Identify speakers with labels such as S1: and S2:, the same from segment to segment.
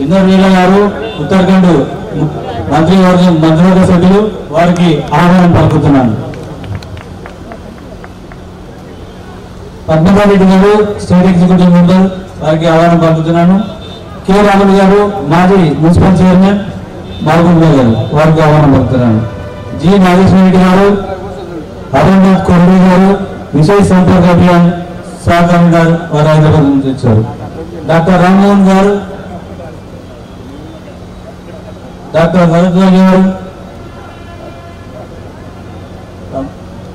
S1: ఇందర్ లీలా గారు ఉత్తరాఖండ్ మంత్రివర్గ సభ్యులు వారికి ఆహ్వానం పలుకుతున్నాను. పద్మనాభ రెడ్డి గారు స్టేట్ ఎగ్జిక్యూటివ్ మెంబర్ వారికి ఆహ్వానం పలుకుతున్నాను. కె రాములు గారు మాజీ మున్సిపల్ చైర్మన్ మాల్గుండ గారు వారికి ఆహ్వానం పలుకుతున్నాను. జి నాగేశ్వర రెడ్డి గారు, అరుణ్ కోహ్లీ గారు విశేష సంపర్క అభియాన్ సహకారి గారు వారు హైదరాబాద్ నుంచి వచ్చారు. డాక్టర్ రామ్మోహన్ గారు, డాక్టర్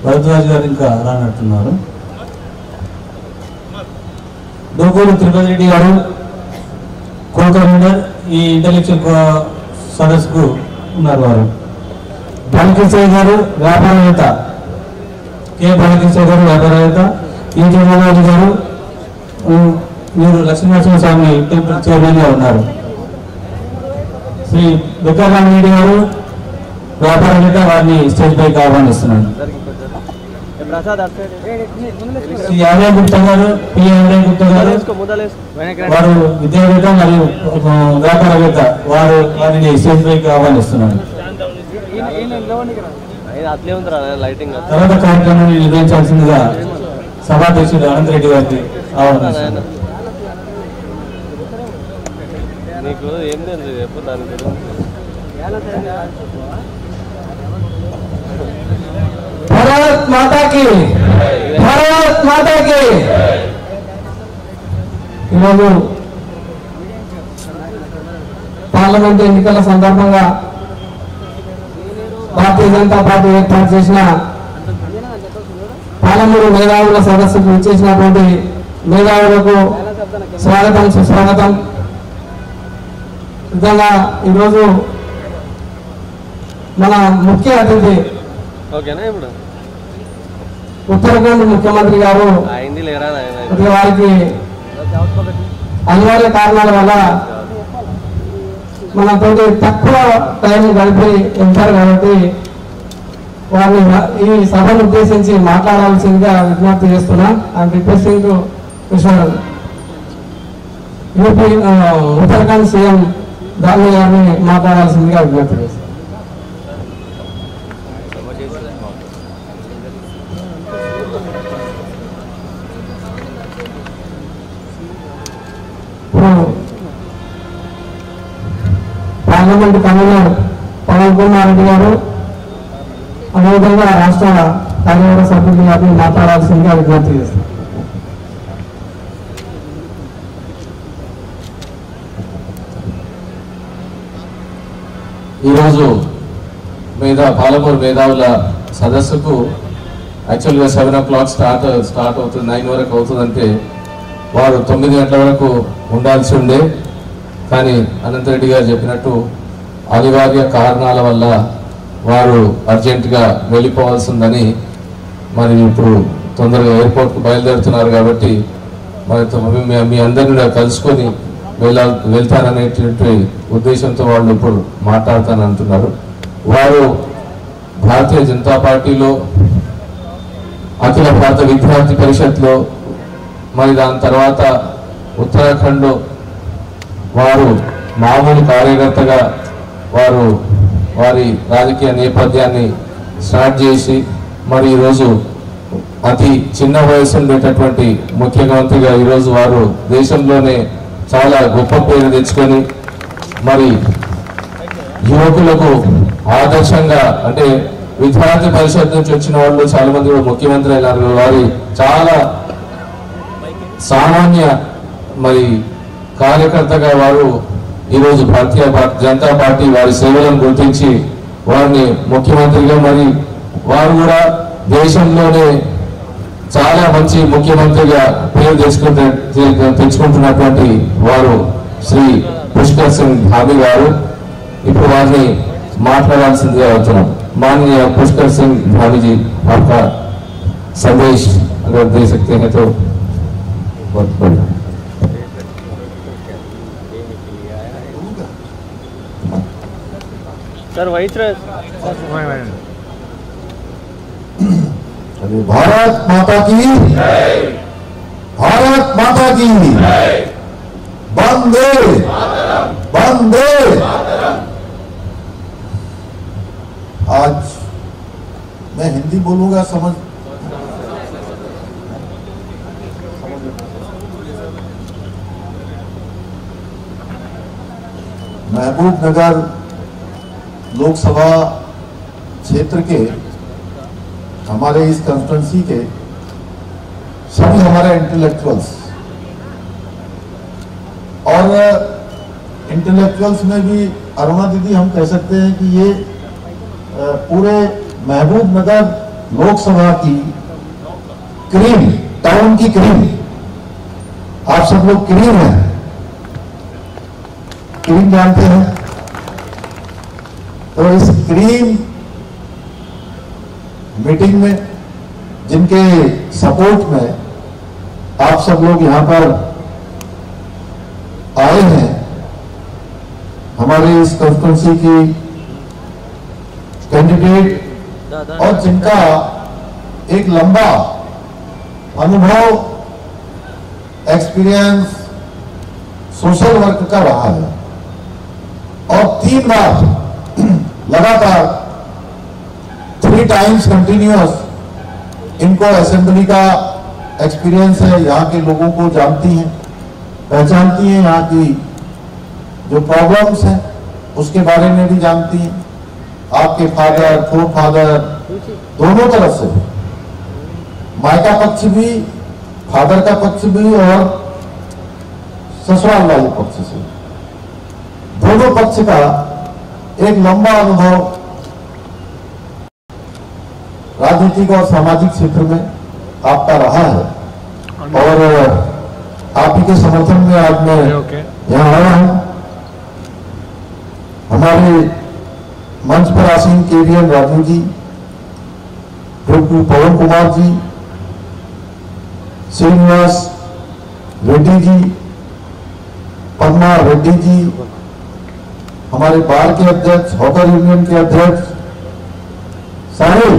S1: భరద్వాజ్ గారు ఇంకా రానట్టున్నారు. డోకూరు తిరుపతి రెడ్డి గారు కో కన్వీనర్ ఈ ఇంటెలెక్చువల్ సదస్సుకు ఉన్నారు. వారు బాలకృష్ణ గారు వ్యాపారవేత్త, కె బాలకృష్ణ గారు వ్యాపారవేత్త, ఈ చంద్రబాబు గారు మీరు లక్ష్మీనరసింహ స్వామి టెంపుల్ చైర్మన్ గా ఉన్నారు. శ్రీ విక్రమారెడ్డి గారు వ్యాపారవేత్త, వారిని స్టేజ్ పైకి ఆహ్వానిస్తున్నాను. శ్రీ ఆర్య గుప్తా గారు, పి ఆర్య గుప్తా గారు వారు విద్యావేత్త మరియు వ్యాపారవేత్త, వారిని స్టేజ్ పైకి ఆహ్వానిస్తున్నాను. తర్వాత కార్యక్రమాన్ని నిర్వహించాల్సిందిగా సభాధ్యక్షుడు అనంతరెడ్డి గారికి ఆహ్వానిస్తున్నాను. భారత్ మాతాకి, భారత్ మాతాకి. ఈరోజు పార్లమెంట్ ఎన్నికల సందర్భంగా భారతీయ జనతా పార్టీ ఏర్పాటు చేసిన పాలమూరు మేధావుల సదస్సుకు ఇచ్చేసినటువంటి మేధావులకు స్వాగతం, సుస్వాగతం. నిజంగా ఈరోజు మన ముఖ్య అతిథి ఉత్తరాఖండ్ ముఖ్యమంత్రి గారు వారికి అనివార్య కారణాల వల్ల మనతో తక్కువ టైం గడిపి వెళ్తారు కాబట్టి వారిని ఈ సభను ఉద్దేశించి మాట్లాడాల్సిందిగా విజ్ఞప్తి చేస్తున్నాం. I'm requesting to UP Uttarakhand CM దాని గారిని మాట్లాడాల్సిందిగా విజ్ఞప్తి చేస్తున్నాం. పార్లమెంట్ కన్వీనర్ పవన్ కుమార్ రెడ్డి గారు, అదేవిధంగా రాష్ట్ర కార్యవర్గ సభ్యులు గారిని మాట్లాడాల్సిందిగా విజ్ఞప్తి చేస్తారు.
S2: ఈరోజు పాలమూరు మేధావుల సదస్సుకు యాక్చువల్గా 7 o'clock స్టార్ట్ అవుతుంది, 9 వరకు అవుతుందంటే వారు 9 గంటల వరకు ఉండాల్సి ఉండే. కానీ అనంతరెడ్డి గారు చెప్పినట్టు అనివార్య కారణాల వల్ల వారు అర్జెంటుగా వెళ్ళిపోవాల్సి ఉందని, మరి ఇప్పుడు తొందరగా ఎయిర్పోర్ట్కు బయలుదేరుతున్నారు కాబట్టి మరి మీ అందరినీ కలుసుకొని వెళ్తారనేటువంటి ఉద్దేశంతో వాళ్ళు ఇప్పుడు మాట్లాడతానంటున్నారు. వారు భారతీయ జనతా పార్టీలో అఖిల భారత విద్యార్థి పరిషత్లో, మరి దాని తర్వాత ఉత్తరాఖండ్లో వారు మామూలు కార్యకర్తగా వారు వారి రాజకీయ నేపథ్యాన్ని స్టార్ట్ చేసి మరి ఈరోజు అతి చిన్న వయసు ఉండేటటువంటి ముఖ్యమంత్రిగా ఈరోజు వారు దేశంలోనే చాలా గొప్ప పేరు తెచ్చుకొని మరి యువకులకు ఆదర్శంగా, అంటే విద్యార్థి పరిషత్ నుంచి వచ్చిన వాళ్ళు చాలా మంది ముఖ్యమంత్రి అయినారు. వారి చాలా సామాన్య మరి కార్యకర్తగా వారు ఈరోజు భారతీయ జనతా పార్టీ వారి సేవలను గుర్తించి వారిని ముఖ్యమంత్రిగా, మరి వారు కూడా దేశంలోనే చాలా మంచి ముఖ్యమంత్రిగా పేరు తెచ్చుకుంటున్నటువంటి వారు శ్రీ పుష్కర్ సింగ్ ధామి గారు. ఇప్పుడు వారిని మాట్లాడాల్సిందిగా అవుతున్నాం. माननीय पुष्कर सिंह धामी जी, आपका संदेश अगर दे सकते हैं तो बहुत बढ़िया।
S3: सर वही
S4: भारत माता की, भारत माता की, वंदे हिंदी बोलूंगा समझ महबूबनगर लोकसभा क्षेत्र के हमारे इस कॉन्स्टिट्यूंसी के सभी हमारे इंटेलेक्चुअल्स और इंटेलेक्चुअल्स में भी अरुणा दीदी हम कह सकते हैं कि ये पूरे महबूबनगर लोकसभा की क्रीम, टाउन की क्रीम, आप सब लोग क्रीम हैं, क्रीम जानते हैं। तो इस क्रीम मीटिंग में जिनके सपोर्ट में आप सब लोग यहां पर आए हैं, हमारे इस कॉन्स्टिट्यूंसी की कैंडिडेट और जिनका एक लंबा अनुभव, एक्सपीरियंस सोशल वर्क का रहा है और 3 बार लगातार 3 टाइम्स कंटिन्यूअस इनको असेंबली का एक्सपीरियंस है, यहाँ के लोगों को जानती हैं, पहचानती हैं, यहाँ की जो प्रॉब्लम्स हैं उसके बारे में भी जानती हैं। आपके फादर, फोर फादर दोनों तरफ से, मायका पक्ष भी, फादर का पक्ष भी और ससुराल वाले पक्ष से, दोनों पक्ष का एक लंबा अनुभव राजनीतिक और सामाजिक क्षेत्र में आपका रहा है और आप ही के समर्थन में आज मैं यहां आया हूं। हमारे मंच पर आसीन केवीएन राजू जी, डॉक्टर पवन कुमार जी, श्रीनिवास रेड्डी जी, पद्मा रेड्डी जी, हमारे बार के अध्यक्ष, हॉकर यूनियन के अध्यक्ष, सारे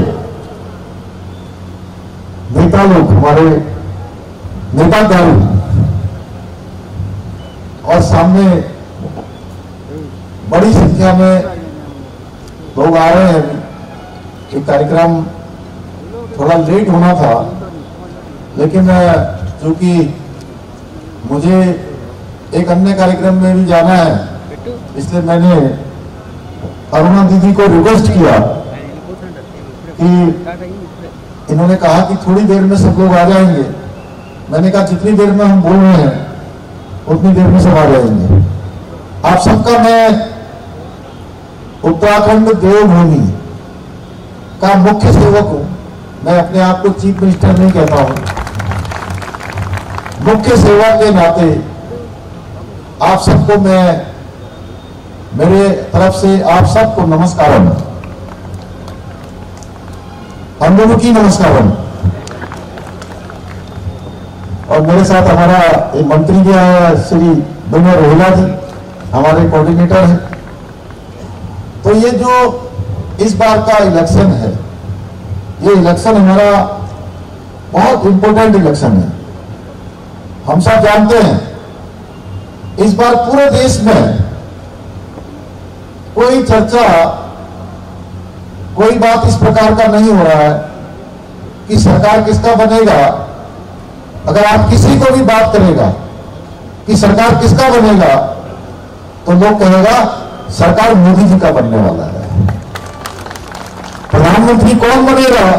S4: नेता लोग, हमारे नेता दारू और सामने बड़ी संख्या में लोग आ रहे हैं। ये कार्यक्रम थोड़ा लेट होना था, लेकिन चूंकि मुझे एक अन्य कार्यक्रम में भी जाना है, इसलिए मैंने अरुणा दीदी को रिक्वेस्ट किया कि इन्होंने कहा कि थोड़ी देर में सब लोग आ जाएंगे। मैंने कहा जितनी देर में हम बोल रहे हैं उतनी देर में सब आ जाएंगे। आप सबका मैं उत्तराखंड देवभूमि का मुख्य सेवक हूं। मैं अपने आप को चीफ मिनिस्टर नहीं कहता हूं, मुख्य सेवक के नाते आप सबको मैं, मेरे तरफ से आप सबको नमस्कारम, अंदमुखी नमस्कारम। और मेरे साथ हमारा एक मंत्री भी आया, श्री विनय रोहिला जी, हमारे कोऑर्डिनेटर हैं। तो ये जो इस बार का इलेक्शन है, ये इलेक्शन हमारा बहुत इंपॉर्टेंट इलेक्शन है। हम सब जानते हैं इस बार पूरे देश में कोई चर्चा, कोई बात इस प्रकार का नहीं हो रहा है कि सरकार किसका बनेगा। अगर आप किसी को भी बात करेगा कि सरकार किसका बनेगा तो लोग कहेगा सरकार मोदी जी का बनने वाला है। प्रधानमंत्री कौन बनेगा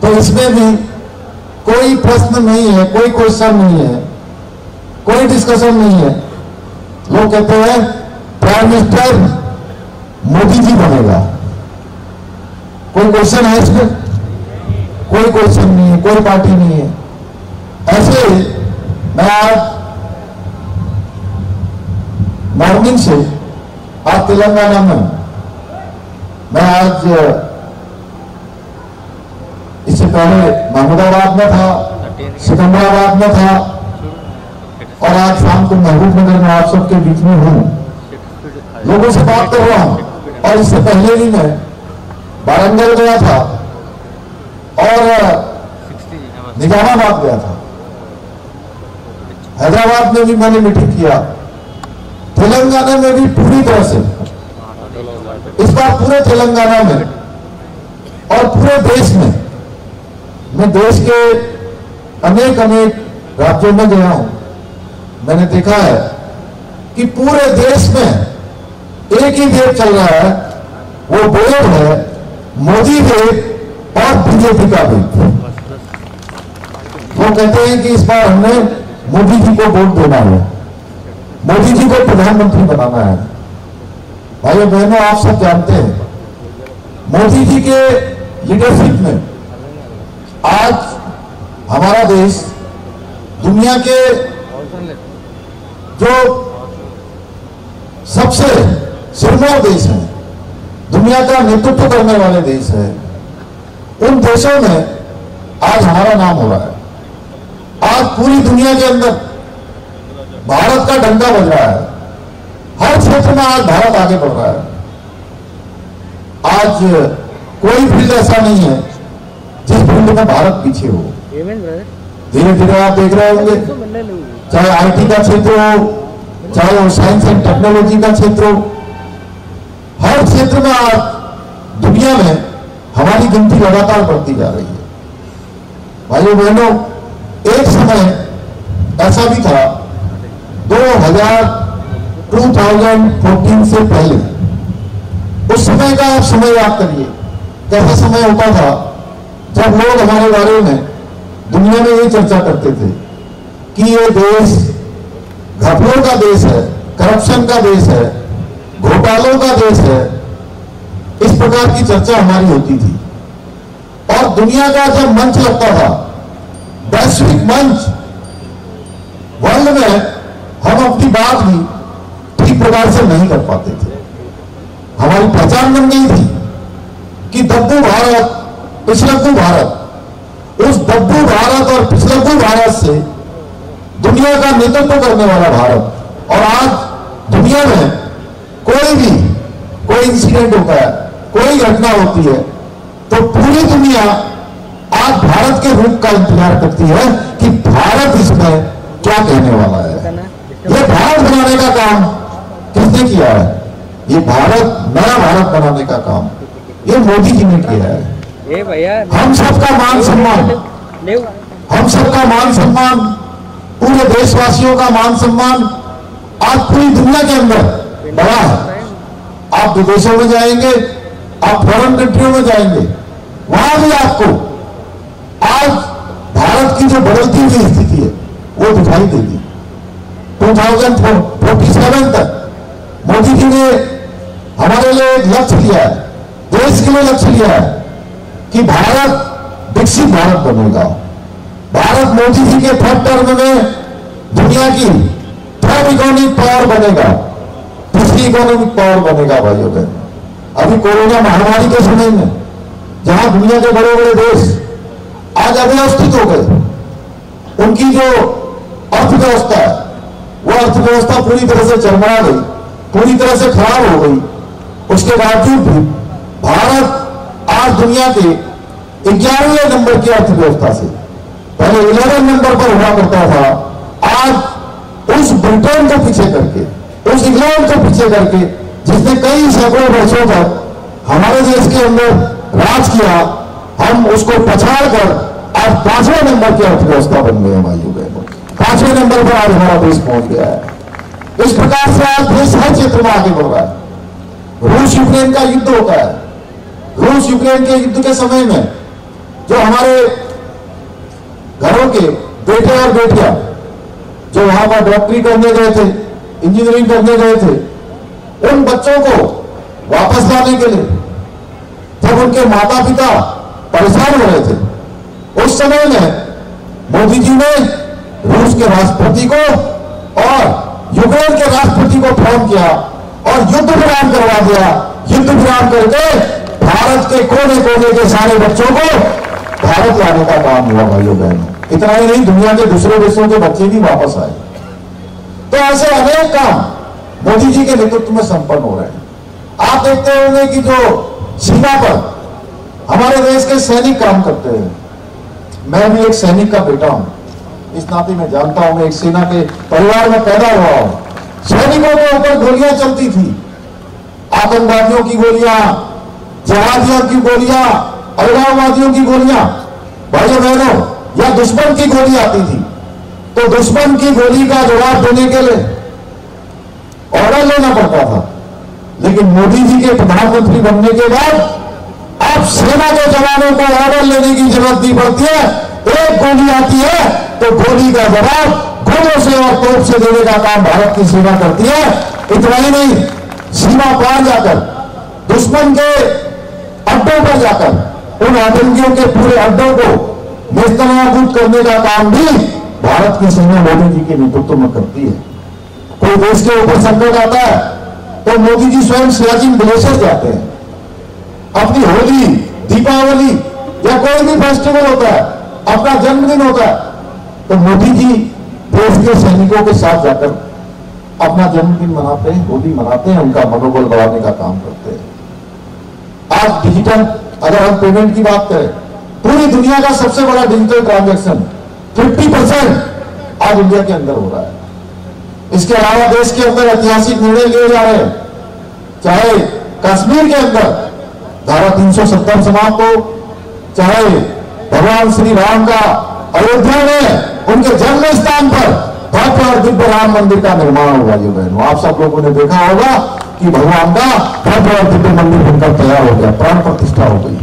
S4: तो इसमें भी कोई प्रश्न नहीं है, कोई क्वेश्चन नहीं है, कोई डिस्कशन नहीं है। लोग कहते हैं प्राइम मिनिस्टर मोदी जी बनेगा। कोई क्वेश्चन है इसमें? कोई क्वेश्चन नहीं है, कोई पार्टी नहीं है। ऐसे मैं आज मॉर्निंग से आज तेलंगाना में, मैं आज इससे पहले महमूदाबाद में था, सिकंदराबाद में था और आज शाम को महबूबनगर में आप सबके बीच में हूं, लोगों से बात कर रहा हूं। और इससे पहले भी मैं वारंगल गया था और निजामाबाद गया था, हैदराबाद में भी मैंने मीटिंग किया, तेलंगाना में भी पूरी तरह से, इस बार पूरे तेलंगाना में और पूरे देश में, मैं देश के अनेक अनेक राज्यों में गया हूं, मैंने देखा है कि पूरे देश में एक ही वेव चल रहा है, वो वेव है मोदी वेव और बीजेपी का वेव। वो कहते हैं कि इस बार हमने मोदी जी को वोट देना है, मोदी जी को प्रधानमंत्री बनाना है। भाइयों बहनों, आप सब जानते हैं मोदी जी के लीडरशिप में आज हमारा देश दुनिया के जो सबसे सिरमौर देश है, दुनिया का नेतृत्व करने वाले देश है, उन देशों में आज हमारा नाम हो रहा है। आज पूरी दुनिया के अंदर भारत का डंका बज रहा है, हर क्षेत्र में आज भारत आगे बढ़ रहा है। आज कोई फील्ड ऐसा नहीं है जिस फील्ड में भारत पीछे हो। धीरे धीरे आप देख रहे होंगे, चाहे आईटी का क्षेत्र हो, चाहे वो साइंस एंड टेक्नोलॉजी का क्षेत्र हो, हर क्षेत्र में आज दुनिया में हमारी गिनती लगातार बढ़ती जा रही है। भाइयों बहनों, एक समय ऐसा भी था 2014 से पहले, उस समय का आप समय याद करिए, कैसा समय होता था जब लोग हमारे बारे में दुनिया में ये चर्चा करते थे कि ये देश घपलों का देश है, करप्शन का देश है, घोटालों का देश है। इस प्रकार की चर्चा हमारी होती थी और दुनिया का जब मंच लगता था, वैश्विक मंच, वर्ल्ड में हम अपनी बात भी ठीक प्रकार से नहीं कर पाते थे। हमारी पहचान बन गई थी कि दब्बू भारत, पिछलग्गू भारत, उस दब्बू भारत और पिछलग्गू भारत से दुनिया का नेतृत्व करने वाला भारत। और आज दुनिया में कोई इंसिडेंट होता है, कोई घटना होती है, तो पूरी दुनिया आज भारत के रूप का इंतजार करती है कि भारत इसमें क्या कहने वाला है। ये भारत बनाने का काम किसने किया है? ये भारत, नया भारत बनाने का काम ये मोदी जी ने किया है। हम सबका मान सम्मान, हम सबका मान सम्मान, पूरे देशवासियों का मान सम्मान आज पूरी दुनिया के अंदर बड़ा है। आप विदेशों में जाएंगे, आप फॉरेन कंट्रियों में जाएंगे, वहां भी आपको आज भारत की जो बदलती हुई स्थिति है वो दिखाई देगी। 2047 तक मोदी जी ने हमारे लिए एक लक्ष्य लिया है, देश के लिए लक्ष्य लिया है कि भारत विकसित भारत बनेगा। भारत मोदी जी के थर्ड टर्म में दुनिया की थर्ड इकोनॉमिक पावर बनेगा, तीसरी इकोनॉमिक पावर बनेगा। भाइयों बहन, अभी कोरोना महामारी के समय में जहां दुनिया के बड़े बड़े देश आज अव्यवस्थित हो गए, उनकी जो अर्थव्यवस्था है वो अर्थव्यवस्था पूरी तरह से चरमरा गई, पूरी तरह से खराब हो गई। उसके बावजूद भी भारत आज दुनिया के 11वें नंबर की अर्थव्यवस्था से पहले 11 नंबर पर हुआ करता था, आज उस ब्रिटेन को पीछे करके, उस इंग्लैंड को पीछे करके, जिसने कई सैकड़ों वर्षों तक हमारे देश के अंदर राज किया, हम उसको पछाड़ कर आज 5वें नंबर की अर्थव्यवस्था बन गए हैं। भाइयों बहनों, 5वें नंबर पर आज हमारा देश पहुंच गया है। इस प्रकार से आज देश हर क्षेत्र में आगे बढ़ रहा है। रूस यूक्रेन का युद्ध होता है, रूस यूक्रेन के युद्ध के समय में जो हमारे घरों के बेटे और बेटियां जो वहां पर डॉक्टरी करने गए थे, इंजीनियरिंग करने गए थे, उन बच्चों को वापस लाने के लिए जब उनके माता पिता परेशान हो रहे थे, उस समय में मोदी जी ने रूस के राष्ट्रपति को और यूक्रेन के राष्ट्रपति को फोन किया और युद्ध विराम करवा दिया। युद्ध विराम करके भारत के कोने कोने के सारे बच्चों को भारत लाने का काम हुआ। भाइयों बहनों, इतना ही नहीं, दुनिया के दूसरे देशों के बच्चे भी वापस आए। तो ऐसे अनेक काम मोदी जी के नेतृत्व में संपन्न हो रहे हैं। आप देखते होंगे कि जो सीमा पर हमारे देश के सैनिक काम करते हैं, मैं भी एक सैनिक का बेटा हूं, इस नाते मैं जानता हूं, मैं एक सेना के परिवार में पैदा हुआ हूं। सैनिकों के ऊपर गोलियां चलती थी, आतंकवादियों की गोलियां, जहादियों की गोलियां, अलगाववादियों की गोलियां, भाइयों बहनों, या दुश्मन की गोली आती थी, तो दुश्मन की गोली का जवाब देने के लिए ऑर्डर लेना पड़ता था। लेकिन मोदी जी के प्रधानमंत्री बनने के बाद अब सेना के जवानों को ऑर्डर लेने की जरूरत नहीं पड़ती है। एक गोली आती है तो गोली का जवाब गोलों से और तोप से देने का काम भारत की सेना करती है। इतना ही नहीं, सीमा पार जाकर दुश्मन के अड्डों पर जाकर उन आतंकियों के पूरे अड्डों को नेस्तनाबूद करने का काम भी भारत की सेना मोदी जी के नेतृत्व में करती है। कोई देश के ऊपर संकट आता है तो मोदी जी स्वयं सियाचिन ग्लेशियर जाते हैं। अपनी होली, दीपावली या कोई भी फेस्टिवल होता है, अपना जन्मदिन होता है, तो मोदी जी देश के सैनिकों के साथ जाकर अपना जन्मदिन मनाते हैं, होली मनाते हैं, उनका मनोबल बढ़ाने का काम करते हैं। आज डिजिटल, अगर हम पेमेंट की बात करें, पूरी दुनिया का सबसे बड़ा डिजिटल ट्रांजैक्शन 50% आज इंडिया के अंदर हो रहा है। इसके अलावा देश के अंदर ऐतिहासिक निर्णय लिए जा रहे हैं, चाहे कश्मीर के अंदर धारा 370 समाप्त हो, चाहे भगवान श्री राम का अयोध्या में उनके जन्म स्थान पर भव्य और दिव्य राम मंदिर का निर्माण हो। भाइयों बहनों, आप सब लोगों ने देखा होगा कि भगवान का भव्य और दिव्य मंदिर बनकर तैयार हो गया, प्राण प्रतिष्ठा हो गई।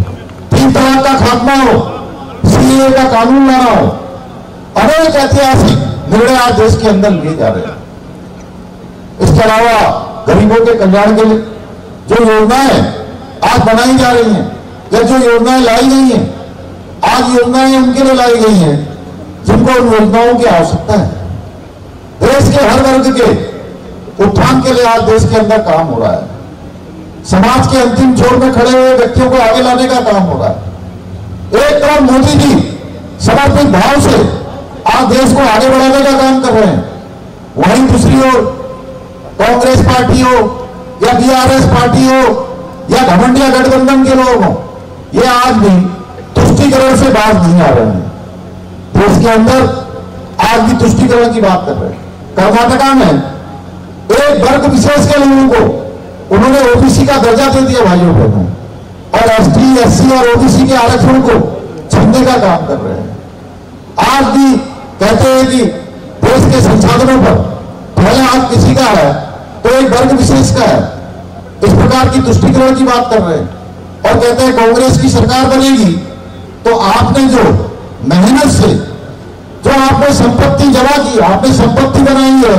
S4: 3 तलाक का खात्मा हो, सीएए का कानून लाना हो, अनेक ऐतिहासिक निर्णय आज देश के अंदर लिए जा रहे हैं। इसके अलावा गरीबों के कल्याण के लिए जो योजनाएं आज बनाई जा रही हैं या जो योजनाएं लाई गई हैं, आज योजनाएं उनके लिए लाई गई हैं जिनको उन योजनाओं की आवश्यकता है। देश के हर वर्ग के उत्थान के लिए आज देश के अंदर काम हो रहा है। समाज के अंतिम छोर में खड़े हुए व्यक्तियों को आगे लाने का काम हो रहा है। एक तरफ मोदी जी समर्पित भाव से आज देश को आगे बढ़ाने का काम कर रहे हैं, वहीं दूसरी ओर कांग्रेस पार्टी हो या बीआरएस पार्टी हो या घमंडिया गठबंधन के लोग हों, ये आज भी तुष्टीकरण से बात नहीं आ रहे हैं। देश के अंदर आज भी तुष्टीकरण की बात कर रहे हैं। कर्नाटका में एक वर्ग विशेष के लोगों को उन्होंने ओबीसी का दर्जा दे दिया भाइयों बहनों, और एसटी, एससी और ओबीसी के आरक्षण को छीनने का काम कर रहे हैं। आज भी कहते हैं कि देश के संसाधनों पर पहले हाथ किसी का है तो एक वर्ग विशेष का है। इस प्रकार की तुष्टीकरण की बात कर रहे हैं और कहते हैं कांग्रेस की सरकार बनेगी तो आपने जो मेहनत से जो आपने संपत्ति जमा की, आपने संपत्ति बनाई है,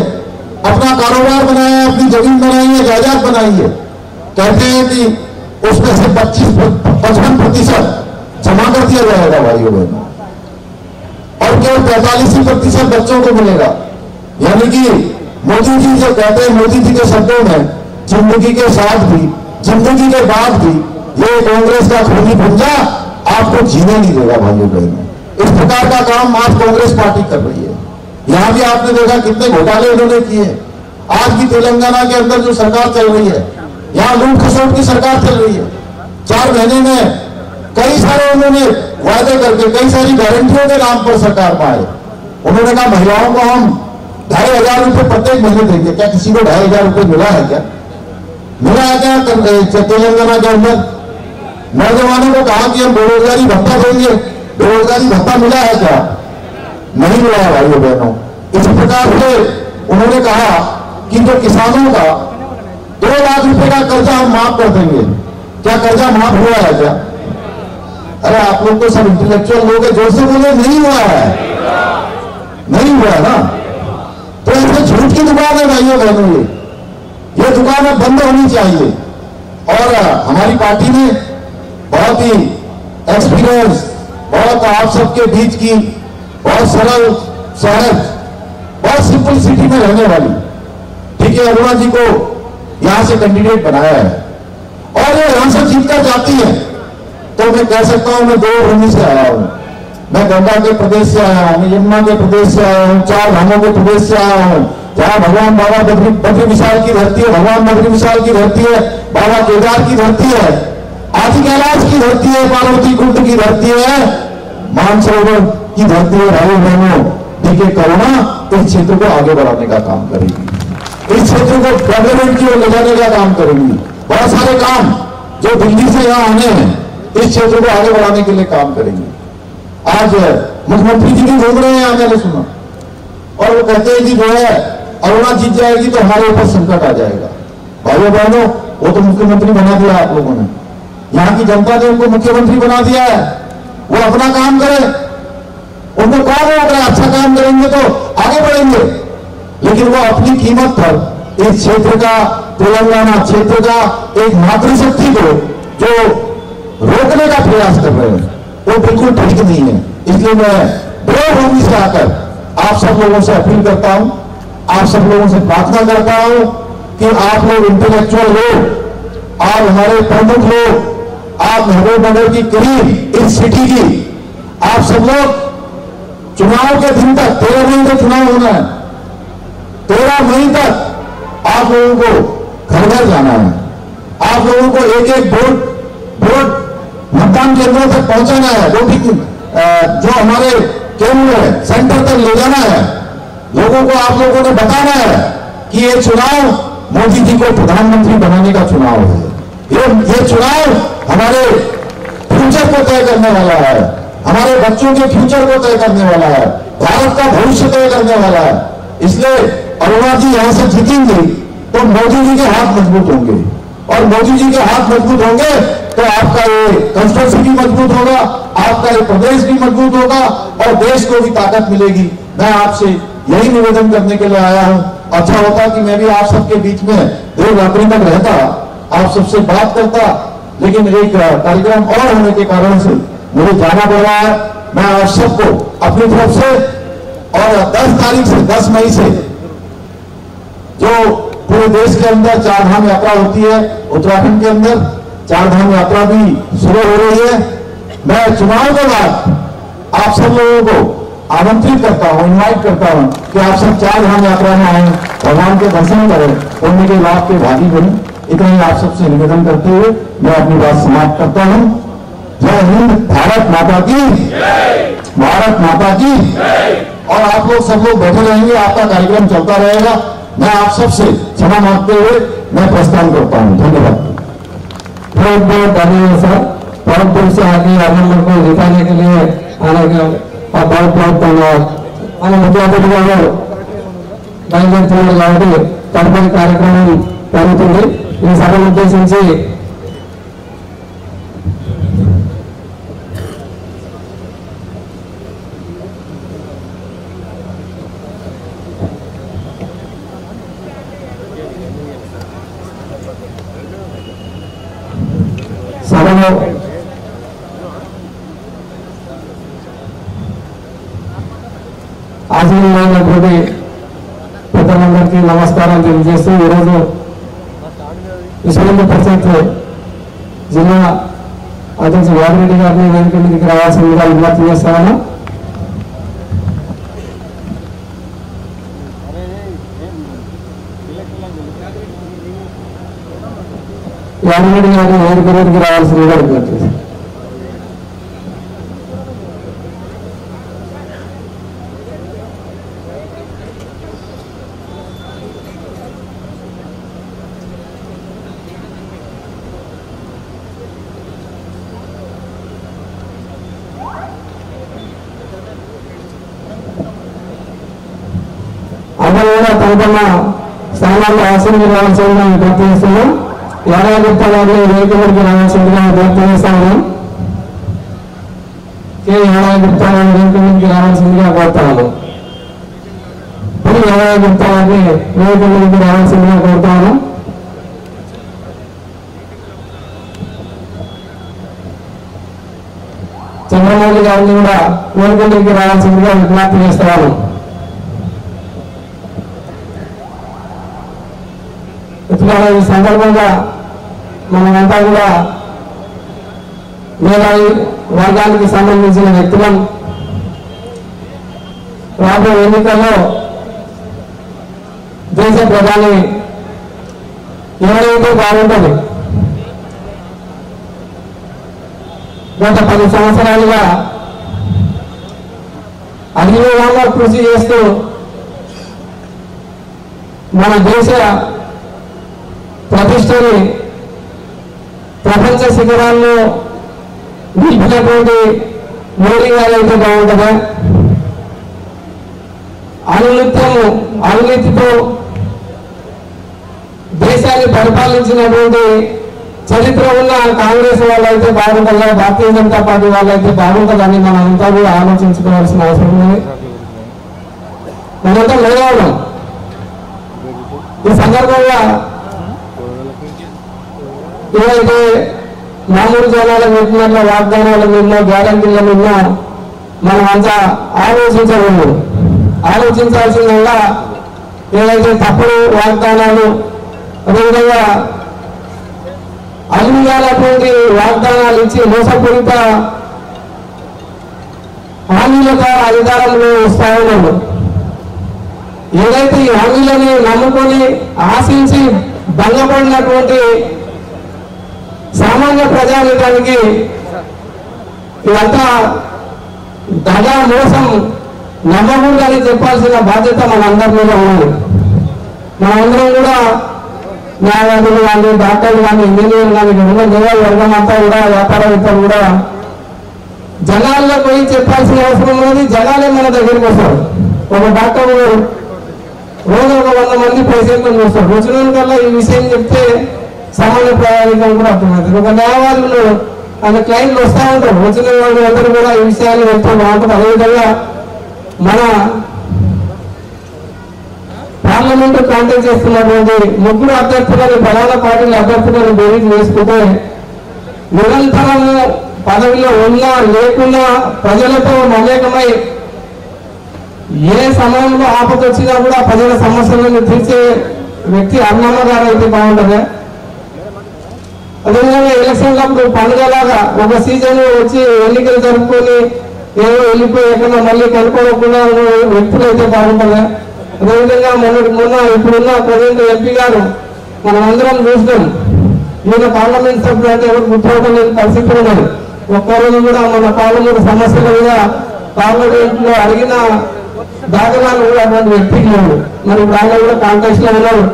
S4: अपना कारोबार बनाया है, अपनी जमीन बनाई है, जायदाद बनाई है, कहते हैं कि उसमें से 55% जमा कर दिया जाएगा भाइयों बहनों, और केवल 45% बच्चों को मिलेगा। यानी कि मोदी जी जो कहते हैं, मोदी जी के शब्दों में, जिंदगी के साथ भी, जिंदगी के बाद भी ये कांग्रेस का खूनी पंजा आपको जीने नहीं देगा भाइयों बहनों। इस प्रकार का काम आज कांग्रेस पार्टी कर रही है। यहां भी आपने देखा कितने घोटाले उन्होंने किए। आज भी तेलंगाना के अंदर जो सरकार चल रही है, यहां लूट खसोट की सरकार चल रही है। 4 महीने में कई सारे उन्होंने वायदे करके, कई सारी गारंटियों के नाम पर सरकार में आए। उन्होंने कहा महिलाओं को हम 2500 रुपये प्रत्येक महीने देंगे। क्या किसी को 2500 रुपये मिला है? क्या मिला है? क्या तेलंगाना के अंदर नौजवानों को कहा कि हम बेरोजगारी भत्ता देंगे, बेरोजगारी भत्ता मिला है? क्या नहीं मिला है भाइयों बहनों। इस प्रकार से उन्होंने कहा कि जो किसानों का 2 लाख रुपए का कर्जा हम माफ कर देंगे। क्या कर्जा माफ हुआ है? क्या? अरे आप लोग तो सब इंटेलेक्चुअल लोग हैं, जोर से बोले नहीं हुआ है, नहीं हुआ है ना। तो ऐसे झूठ की दुकान है भाइयों बहनों, ये दुकान अब बंद होनी चाहिए। और हमारी पार्टी ने बहुत ही एक्सपीरियंस, बहुत आप सबके बीच की बहुत सरल, सहज, बहुत सिंपल सिटी में रहने वाली ठीक है अरुणा जी को यहां से कैंडिडेट बनाया है, और ये यहां से जीतकर जाती है तो मैं कह सकता हूं मैं 2 भूमि से आया हूं। मैं गंगा के प्रदेश से आया हूं, मैं यमुना के प्रदेश से आया हूं, 4 धामों के प्रदेश से आया हूं, जहां भगवान बाबा बद्री विशाल की धरती है, भगवान बद्री विशाल की धरती है, बाबा केदार की धरती है, आदि कैलाश की धरती है, पार्वती कुंड की धरती है, मानसरोवर की धरती है। भाइयों बहनों, डीके करुणा इस क्षेत्र को आगे बढ़ाने का काम करेगी, इस क्षेत्र को डेवलपमेंट की ओर ले जाने का काम करेगी। बहुत सारे काम जो दिल्ली से यहाँ आने हैं इस क्षेत्र को आगे बढ़ाने के लिए काम करेंगे। आज मुख्यमंत्री जी भी घूम रहे हैं, यहाँ मैंने सुना, और वो कहते हैं कि जो है अरुणा जीत जाएगी तो हमारे ऊपर संकट आ जाएगा। भाइयों बहनों, वो तो मुख्यमंत्री बना दिया आप लोगों ने, यहाँ की जनता ने उनको मुख्यमंत्री बना दिया है। वो अपना काम करे, उनको कौन रोक रहा है? अच्छा काम करेंगे तो आगे बढ़ेंगे, लेकिन वो अपनी कीमत पर इस क्षेत्र का, तेलंगाना क्षेत्र का एक मातृशक्ति को जो रोकने का प्रयास कर रहे हैं, वो बिल्कुल ठीक नहीं है। इसलिए मैं देवभूमि से आकर आप सब लोगों से अपील करता हूं, आप सब लोगों से प्रार्थना करता हूं कि आप लोग इंटेलेक्चुअल लोग, आप हमारे प्रमुख लोग, आप महबूबनगर की करीब इस सिटी की, आप सब लोग चुनाव के दिन तक, 13 मई को चुनाव होना है, 13 मई तक आप लोगों को घर घर जाना है, आप लोगों को एक एक वोट मतदान केंद्रों तक पहुंचाना है, वोटिंग जो हमारे केंद्र है सेंटर तक ले जाना है। लोगों को आप लोगों ने बताना है कि ये चुनाव मोदी जी को प्रधानमंत्री बनाने का चुनाव है, ये चुनाव हमारे फ्यूचर को तय करने वाला है, हमारे बच्चों के फ्यूचर को तय करने वाला है, भारत का भविष्य तय करने वाला है। इसलिए अरुणा जी यहां से जीतेंगी तो मोदी जी के हाथ मजबूत होंगे, और मोदी जी के हाथ मजबूत होंगे तो आपका ये कंस्टिट्यूंसी भी मजबूत होगा, आपका ये प्रदेश भी मजबूत होगा, और देश को भी ताकत मिलेगी। मैं आपसे यही निवेदन करने के लिए आया हूं। अच्छा होता कि मैं भी आप सबके बीच में देर रात्रि तक रहता, आप सबसे बात करता, लेकिन एक कार्यक्रम और होने के कारण से मुझे जाना पड़ रहा है। मैं आप सबको अपनी तरफ से, और 10 तारीख से 10 मई से जो पूरे देश के अंदर 4 धाम यात्रा होती है, उत्तराखंड के अंदर 4 धाम यात्रा भी शुरू हो रही है। मैं चुनाव के बाद आप सब लोगों को आमंत्रित करता हूं, इनवाइट करता हूं कि आप सब 4 धाम यात्रा में आए, भगवान के दर्शन करें, पुण्य के लाभ के भागी बने। इतना ही आप सबसे निवेदन करते हुए मैं अपनी बात समाप्त करता हूं। जय हिंद, भारत माता की, भारत माता की। और आप लोग सब लोग बैठे रहेंगे, आपका कार्यक्रम चलता रहेगा। मैं आप सबसे क्षमा मांगते हुए मैं प्रस्थान करता हूं। धन्यवाद।
S1: बहुत बहुत धन्यवाद सर, बहुत दूर से आगे आनंद को दिखाने के लिए आने के, और बहुत बहुत धन्यवाद। మన ముఖ్య అతిథి గారు బయలుదేరుతున్నారు కాబట్టి తదుపరి కార్యక్రమం జరుగుతుంది। ఈ సభను ఉద్దేశించి సభలో ఆశీర్వదించినటువంటి పెద్దలందరికీ నమస్కారాలు తెలియజేస్తూ ఈరోజు విశ్వ పరిషత్ జిల్లా అధ్యక్షుడు వాడిరెడ్డి గారిని వేదిక మీదకి రావాల్సిందిగా విజ్ఞప్తి చేస్తాను। వాడిరెడ్డి గారిని వేదిక మీదకి రావాల్సిందిగా విజ్ఞప్తి చేస్తాను। అందరూ కూడా తమ తమ స్థానాల్లో ఆసీనులు రావాల్సిందిగా విజ్ఞప్తి చేస్తున్నాం। యాదవ గుప్తా గారిని వేదిక మీదకి రావాల్సిందిగా విజ్ఞప్తి చేస్తాను। కే యాదవ గుప్తా గారిని వేదిక మీదకి రావాల్సిందిగా కోరుతాను। యాదవ గుప్తా గారిని వేదిక మీదకి రావాల్సిందిగా కోరుతాను। చంద్రమౌళి గారిని కూడా వేదిక మీదకి రావాల్సిందిగా విజ్ఞప్తి చేస్తాను। ఈ సందర్భంగా మనమంతా కూడా మేధావి వర్గానికి సంబంధించిన వ్యక్తులం రాబోయే ఎన్నికల్లో దేశ ప్రధాని ఎవరైతే బాగుంటుంది। గత 10 సంవత్సరాలుగా అధికంగా కృషి చేస్తూ మన దేశ ప్రతిష్టని ప్రపంచ శిఖరాల్లో
S3: నిలిపినటువంటి మోడీ గారు అయితే బాగుంటుందా? అనునిత్యము అవినీతితో దేశాన్ని పరిపాలించినటువంటి చరిత్ర ఉన్న కాంగ్రెస్ వాళ్ళైతే బాగుంటుందా, భారతీయ జనతా పార్టీ వాళ్ళైతే బాగుంటుందని మనంతా కూడా ఆలోచించుకోవాల్సిన అవసరం ఉంది. మనంతా లేవడం ఈ సందర్భంగా ఏవైతే మామూలు జనాల పెట్టినట్ల వాగ్దానాల మీద గ్యారంటీల మీద మనం అంతా ఆలోచించాల్సిందల్లా ఏవైతే తప్పుడు వాగ్దానాలు అదేవిధంగా అన్నిటువంటి వాగ్దానాలు ఇచ్చి మోసపూరిత హామీలతో అధికారంలో వస్తా ఉన్నాడు. ఏదైతే ఈ హామీలని నమ్ముకొని ఆశించి భంగపడినటువంటి సామాన్య ప్రజానికానికి ఇదంతా దగా మోసం నమ్మకూడదని చెప్పాల్సిన బాధ్యత మనందరి మీద ఉంది. మనందరం కూడా న్యాయవాదులు కానీ, డాక్టర్లు కానీ, ఇంజనీర్లు కానీ, వర్గం అంతా కూడా వ్యాపారవేత్తలు కూడా జనాల్లో పోయి చెప్పాల్సిన అవసరం ఉన్నది. జనాలే మన దగ్గరికి వస్తారు. ఒక డాక్టర్ రోజు ఒక 100 మంది పేషెంట్లను చూస్తారు. వచ్చినందుకల్లా ఈ విషయం చెప్తే సామాన్య ప్రయాణికం కూడా అర్థమవుతుంది. ఒక న్యాయవాదులు ఆయన క్లయింట్లు వస్తూ ఉంటారు. వచ్చిన వాళ్ళు అందరూ కూడా ఈ విషయాలు వెళ్తూ బాగుంటారు. అదేవిధంగా మన పార్లమెంట్ కాంటాక్ట్ చేస్తున్నటువంటి 3 అభ్యర్థులను ప్రధాన పార్టీల అభ్యర్థులను బేరీజ్ వేసుకుంటే నిరంతరము పదవిలో ఉన్నా లేకున్నా ప్రజలతో మమేకమై ఏ సమయంలో ఆపద వచ్చినా కూడా ప్రజల సమస్యలను తీర్చే వ్యక్తి అన్నమ్మ గారు అయితే బాగుంటుంది. అదేవిధంగా ఎలక్షన్లప్పుడు పండుగలాగా ఒక సీజన్ వచ్చి ఎన్నికలు జరుపుకొని ఏదో వెళ్ళిపోయి ఎక్కడ మళ్ళీ కనుక్కోకుండా వ్యక్తులు అయితే బాగుంటుంది. అదేవిధంగా మొన్న ఇప్పుడున్న ప్రజెంట్ ఎంపీ గారు మనం అందరం చూసినాం. ఈయన పార్లమెంట్ సభ్యులు అంటే ఎవరు గుర్తుపట్టడం లేని పరిస్థితులు ఉన్నది. ఒక్కరోజు కూడా మన పార్లమెంట్ సమస్యల మీద పార్లమెంట్ లో అడిగిన దాఖలాలు కూడా అటువంటి వ్యక్తికి లేవు. మరి ఇప్పుడు ఆయన కూడా కాంటాక్ట్ లో ఉన్నారు.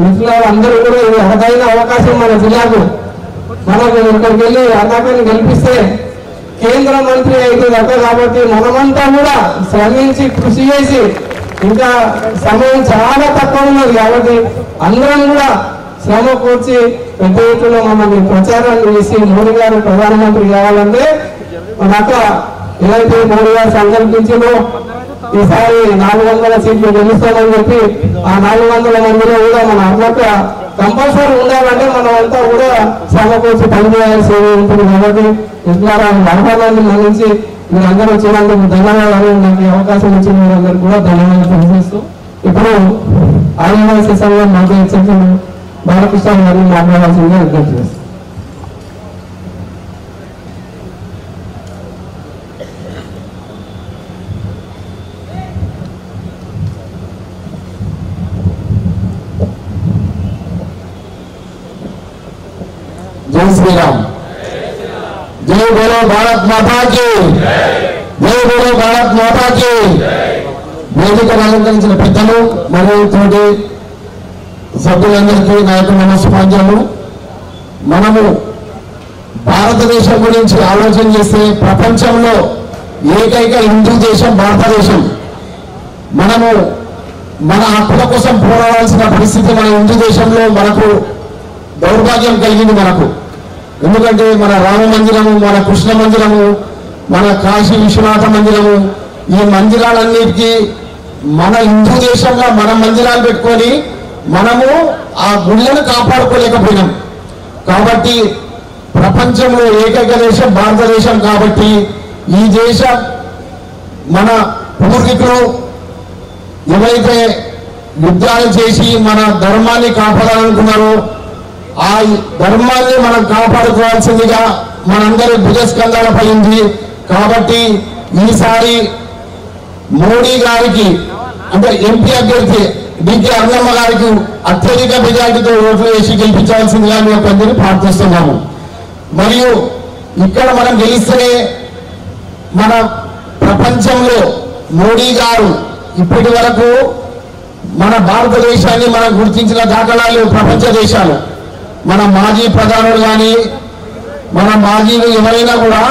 S3: మిత్రులు అందరూ కూడా ఇది అదైన అవకాశం మన జిల్లాకు. మనకు ఇక్కడికి వెళ్ళి అన్నాకాన్ని గెలిపిస్తే కేంద్ర మంత్రి అయితే అక్క కాబట్టి మనమంతా కూడా శ్రమించి కృషి చేసి ఇంకా సమయం చాలా తక్కువ ఉన్నది కాబట్టి అందరం కూడా శ్రమ కూర్చి పెద్ద ఎత్తున మమ్మల్ని ప్రచారాన్ని చేసి మోడీ గారు ప్రధానమంత్రి కావాలంటే మన అక్క ఏదైతే మోడీ గారు సంకల్పించిందో ఈసారి 400 సీట్లు గెలుస్తామని చెప్పి ఆ 400 మందిలో కూడా మన అమ్మక కంపల్సరీ ఉండాలంటే మనం అంతా కూడా శ్రమ కూర్చి పనిచేయాల్సి ఉంటుంది. కాబట్టి ఇట్లా అర్హతలను మన్నించి మీరందరూ వచ్చినందుకు ధన్యవాదాలు. నాకు అవకాశం ఇచ్చిన మీరందరూ కూడా ధన్యవాదాలు తెలియజేస్తూ ఇప్పుడు ఆదివాసీ సంఘం మంత్రి అధ్యక్షులు బాలకృష్ణ గారిని మాట్లాడాల్సిందిగా విజ్ఞప్తి చేస్తాను.
S4: जय श्री राम, जय बोलो भारत माता की, जय बोलो भारत माता की. వేదికను అలంకరించిన పెద్దలు మరియు తోటి సభ్యులందరికీ నా యొక్క నమస్కారాలు. మనము భారతదేశం గురించి ఆలోచన చేస్తే ప్రపంచంలో ఏకైక హిందూ దేశం భారతదేశం. మనము మన హక్కుల కోసం పోరాడాల్సిన పరిస్థితి మన హిందూ దేశంలో మనకు దౌర్భాగ్యం కలిగింది మనకు. ఎందుకంటే మన రామ మందిరము, మన కృష్ణ మందిరము, మన కాశీ విశ్వనాథ మందిరము, ఈ మందిరాలన్నిటికీ మన హిందూ దేశంలో మన మందిరాలు పెట్టుకొని మనము ఆ గుళ్ళను కాపాడుకోలేకపోయినాం. కాబట్టి ప్రపంచంలో ఏకైక దేశం భారతదేశం. కాబట్టి ఈ దేశం మన పూర్వీకులు ఎవరైతే యుద్ధాలు చేసి మన ధర్మాన్ని కాపాడాలనుకున్నారో ఆ ధర్మాన్ని మనం కాపాడుకోవాల్సిందిగా మనందరి భుజస్కంధాల పడింది. కాబట్టి ఈసారి మోడీ గారికి అంటే ఎంపీ అభ్యర్థి డికే అన్నమ్మ గారికి అత్యధిక మెజార్టీతో ఓట్లు వేసి గెలిపించాల్సిందిగా మేము అందరినీ ప్రార్థిస్తున్నాము. మరియు ఇక్కడ మనం గెలిస్తేనే మన ప్రపంచంలో మోడీ గారు ఇప్పటి వరకు మన భారతదేశాన్ని మనం గుర్తించిన దాఖలాలు ప్రపంచ దేశాలు. మన మాజీ ప్రధానులు కానీ మన మాజీలు ఎవరైనా కూడా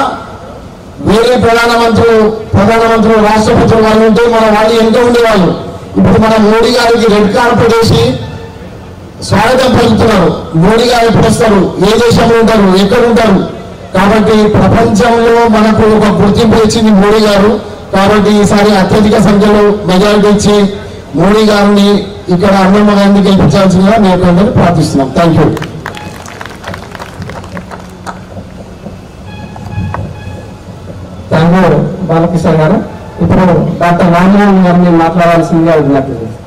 S4: వేరే ప్రధానమంత్రులు రాష్ట్రపతులు వాళ్ళు ఉంటే మన వాళ్ళు ఎంత ఉండేవాళ్ళు. ఇప్పుడు మన మోడీ గారికి రెడ్ కార్పెట్ వేసి స్వాగతం పలుకుతున్నారు. మోడీ గారు ఎప్పుడు వస్తారు, ఏ దేశంలో ఉంటారు, ఎక్కడ ఉంటారు. కాబట్టి ప్రపంచంలో మనకు ఒక గుర్తింపు ఇచ్చింది మోడీ గారు. కాబట్టి ఈసారి అత్యధిక సంఖ్యలో మెజారిటీ ఇచ్చి మోడీ గారిని ఇక్కడ అన్నమ్మ గారిని గెలిపించాల్సిందిగా మేము అందరూ ప్రార్థిస్తున్నాం. Thank you.
S3: Thank you Balakishore గారు. ఇప్పుడు డాక్టర్ రామమోహన్ గారిని మాట్లాడాల్సిందిగా విజ్ఞప్తి చేస్తాను.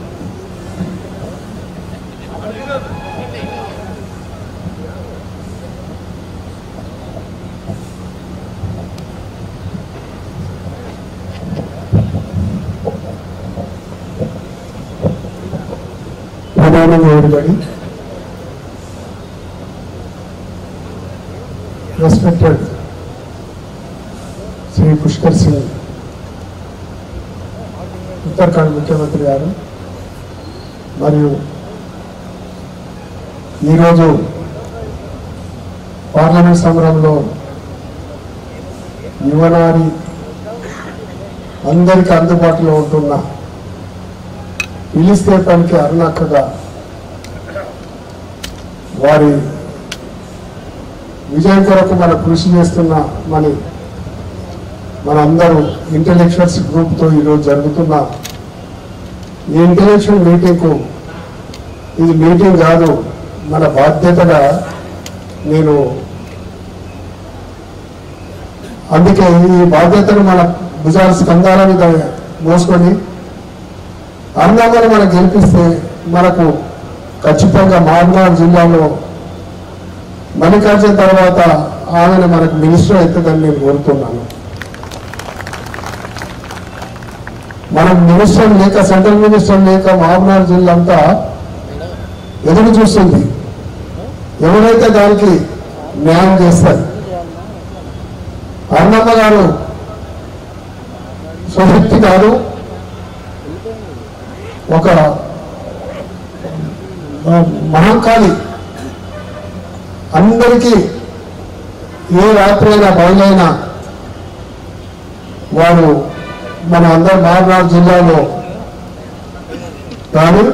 S5: Good morning, everybody. Respected Sri Pushkar Singh, Uttarakhand ముఖ్యమంత్రి గారు, మరియు ఈరోజు పార్లమెంట్ సమరంలో యువనారి అందరికీ అందుబాటులో ఉంటున్న పిలిస్తే పనికి అరుణక్కగా వారి విజయం కొరకు మన కృషి చేస్తున్న మన అందరూ ఇంటెలెక్చువల్స్ గ్రూప్తో ఈరోజు జరుగుతున్న ఈ ఇంటెలెక్చువల్ మీటింగ్కు ఇది మీటింగ్ కాదు, మన బాధ్యతగా నేను అందుకే ఈ బాధ్యతను మన భుజాల స్కంధాల మీద మోసుకొని అరుణమ్మని మనం గెలిపిస్తే మనకు ఖచ్చితంగా మహబూబాబాద్ జిల్లాలో మల్లికార్జున తర్వాత ఆమెను మనకు మినిస్టర్ అవుతుందని నేను కోరుతున్నాను. మనం మినిస్టర్ లేక సెంట్రల్ మినిస్టర్ లేక మహబూబాబాద్ జిల్లా అంతా ఎదురు చూస్తుంది. ఎవరైతే దానికి న్యాయం చేస్తారు. అరుణమ్మ గారు స్వశక్తి కాదు, ఒక మహంకాళి. అందరికీ ఏ రాత్రి అయినా బయలైనా వారు మన అందరు మహబూబాబాద్ జిల్లాలో కానీ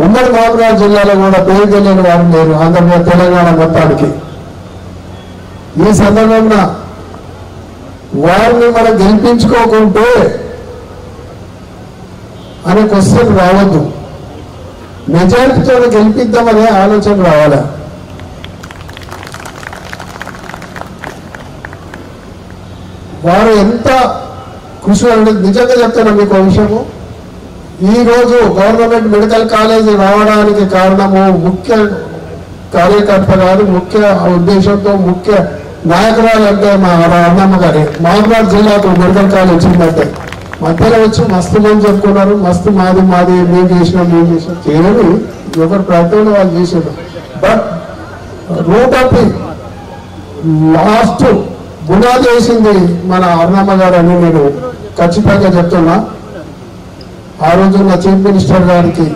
S5: ఉమ్మడి మహబూబాబాద్ జిల్లాలో కూడా పేరు తెలియని వారు లేరు ఆంధ్రప్రదేశ్ తెలంగాణ మొత్తానికి. ఈ సందర్భంగా వారిని మనం గెలిపించుకోకుంటే అనే క్వశ్చన్ రావద్దు. మెజారిటీతో గెలిపిద్దామనే ఆలోచన రావాలి. వారు ఎంత కృషి నిజంగా చెప్తాను మీకు విషయము. ఈరోజు గవర్నమెంట్ మెడికల్ కాలేజీ రావడానికి కారణము ముఖ్య కార్యకర్త గారు, ముఖ్య ఉద్దేశంతో ముఖ్య నాయకురాలు అంటే మా అన్నమ్మ గారి. మహబూబాబాద్ జిల్లాకు మెడికల్ కాలేజ్ వచ్చిందంటే మధ్యలో వచ్చి మస్తు మంది చెప్పుకున్నారు, మస్తు మాది మేము చేసినాం చేయని ఎవరు ప్రయత్నంలో వాళ్ళు చేసారు. బట్ రూట్ ఆఫ్ లాస్ట్ గుణాలు వేసింది మన అరుణమ్మ గారు అని నేను ఖచ్చితంగా చెప్తున్నా. ఆ రోజున్న చీఫ్ మినిస్టర్ గారికి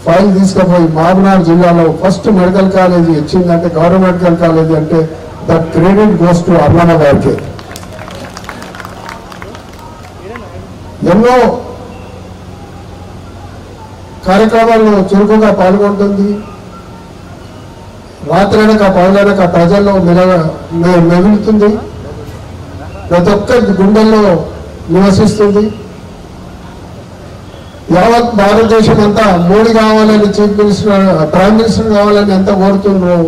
S5: ఫైల్ తీసుకుపోయి మహబూబాబాద్ జిల్లాలో ఫస్ట్ మెడికల్ కాలేజీ వచ్చిందంటే గవర్నమెంట్ మెడికల్ కాలేజీ అంటే the credit goes to Arunamma గారికి. ఎన్నో కార్యక్రమాల్లో చురుకుగా పాల్గొంటుంది. రాత్రైనక పగలనక ప్రజల్లో మెదులుతుంది. ప్రతి ఒక్క గుండెల్లో నివసిస్తుంది. యావత్ భారతదేశం అంతా మోడీ కావాలని, చీఫ్ మినిస్టర్ ప్రైమ్ మినిస్టర్ కావాలని ఎంత కోరుతుండ్రో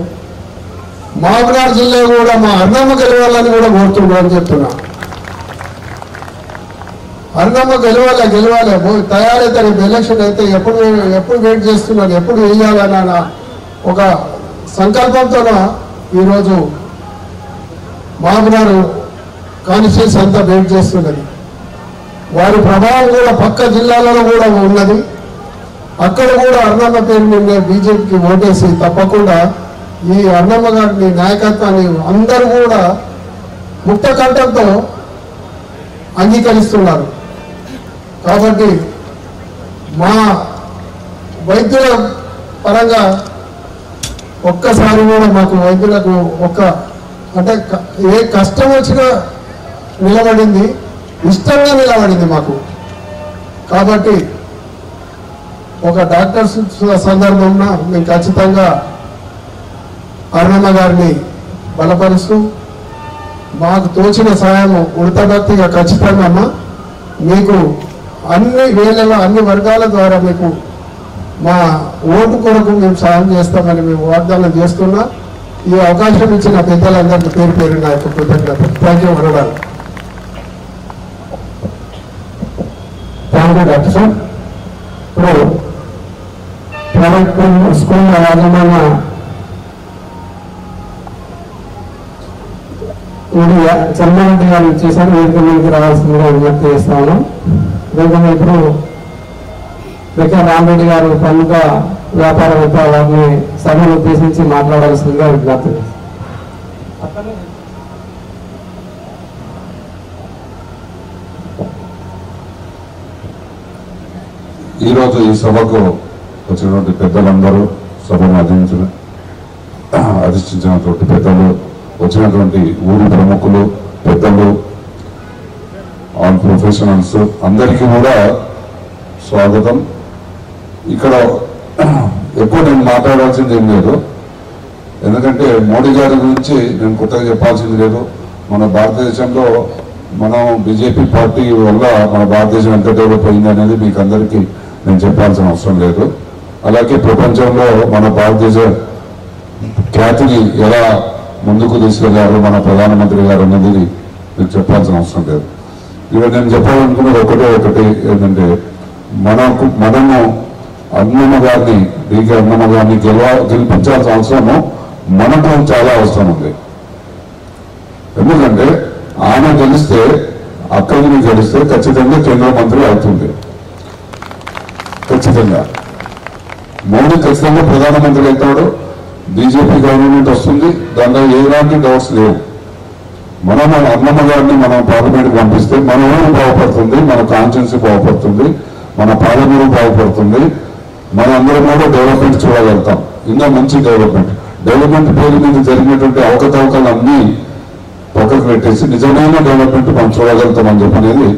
S5: మహబూబాబాద్ జిల్లా కూడా మా అరుణమ్మ గెలవాలని కూడా కోరుతుండ్రు అని చెప్తున్నా. అరుణమ్మ గెలవాలి తయారైతే రేపు ఎలక్షన్ అయితే ఎప్పుడు వెయిట్ చేస్తున్నారు, ఎప్పుడు వేయాలన్న ఒక సంకల్పంతో ఈరోజు మహబూబాబాద్ కాన్స్టిట్యూన్సీ అంతా వెయిట్ చేస్తున్నది. వారి ప్రభావం కూడా పక్క జిల్లాలలో కూడా ఉన్నది. అక్కడ కూడా అరుణమ్మ పేరు మీద బీజేపీకి ఓటేసి తప్పకుండా ఈ అరుణమ్మ గారిని నాయకత్వాన్ని అందరూ కూడా ముక్త కంఠంతో అంగీకరిస్తున్నారు. కాబట్టి మా వైద్యుల పరంగా ఒక్కసారి కూడా మాకు వైద్యులకు అంటే ఏ కష్టం వచ్చినా నిలబడింది, ఇష్టంగా నిలబడింది మాకు. కాబట్టి ఒక డాక్టర్స్ సందర్భంలో మేము ఖచ్చితంగా అరుణమ్మ గారిని బలపరుస్తూ మాకు తోచిన సాయం ఉడతభక్తిగా ఖచ్చితంగా అమ్మ మీకు అన్ని వేళల్లో అన్ని వర్గాల ద్వారా మీకు మా ఓటు కొరకు మేము సాయం చేస్తామని మేము వాగ్దానం చేస్తున్నా. ఈ అవకాశం ఇచ్చిన పెద్దలందరికీ పేరు పేరు నా యొక్క కృతజ్ఞత. Thank you Varadalu.
S3: Thank you doctor sir. ఇప్పుడు ప్రైవేట్ స్కూల్ యాజమాన్య చంద్రరెడ్డి గారు చేశారు. వేదిక మీదకి రావాల్సిందిగా విజ్ఞప్తి చేస్తా ఉన్నాం. వేదిక ఇప్పుడు వెంకట రామరెడ్డి గారు ప్రముఖ వ్యాపారవేత్త వారిని సభను ఉద్దేశించి మాట్లాడాల్సిందిగా విజ్ఞప్తి చేస్తాం.
S6: ఈరోజు ఈ సభకు వచ్చినటువంటి పెద్దలందరూ సభను అధిష్ఠించినటువంటి పెద్దలు, వచ్చినటువంటి ఊరి ప్రముఖులు, పెద్దలు, ఆల్ ప్రొఫెషనల్స్ అందరికీ కూడా స్వాగతం. ఇక్కడ ఎక్కువ నేను మాట్లాడాల్సింది ఏం లేదు, ఎందుకంటే మోడీ గారి గురించి నేను కొత్తగా చెప్పాల్సింది లేదు. మన భారతదేశంలో మనం బీజేపీ పార్టీ వల్ల మన భారతదేశం ఎంత డెవలప్ అయింది అనేది మీకు అందరికీ నేను చెప్పాల్సిన అవసరం లేదు. అలాగే ప్రపంచంలో మన భారతదేశ ఖ్యాతిని ఎలా ముందుకు తీసుకెళ్లారు మన ప్రధానమంత్రి గారు అన్నది మీకు చెప్పాల్సిన అవసరం లేదు. ఇక నేను చెప్పాలనుకున్నది ఒకటి ఏంటంటే మనము అన్నమ్మ గారిని డీకే అన్నమ్మ గారిని గెలిపించాల్సిన అవసరము మనకు చాలా అవసరం ఉంది. ఎందుకంటే ఆమె గెలిస్తే, అక్కడిని గెలిస్తే ఖచ్చితంగా కేంద్ర మంత్రి అవుతుంది. ఖచ్చితంగా మోడీ ఖచ్చితంగా ప్రధానమంత్రి అవుతాడు. బీజేపీ గవర్నమెంట్ వస్తుంది, దాంట్లో ఎలాంటి డౌట్స్ లేవు. మనం అన్నమ్మ గారిని మనం పార్లమెంట్కి పంపిస్తే మన ఊరు బాగుపడుతుంది, మన కాన్స్టిట్యున్సీ బాగుపడుతుంది, మన పార్లమెంట్ బాగుపడుతుంది, మన అందరం కూడా డెవలప్మెంట్ చూడగలుగుతాం. ఇంకా మంచి డెవలప్మెంట్ పేరు మీద జరిగినటువంటి అవకతవకలు అన్నీ పక్కకు పెట్టేసి నిజమైన డెవలప్మెంట్ మనం చూడగలుగుతామని చెప్పనేది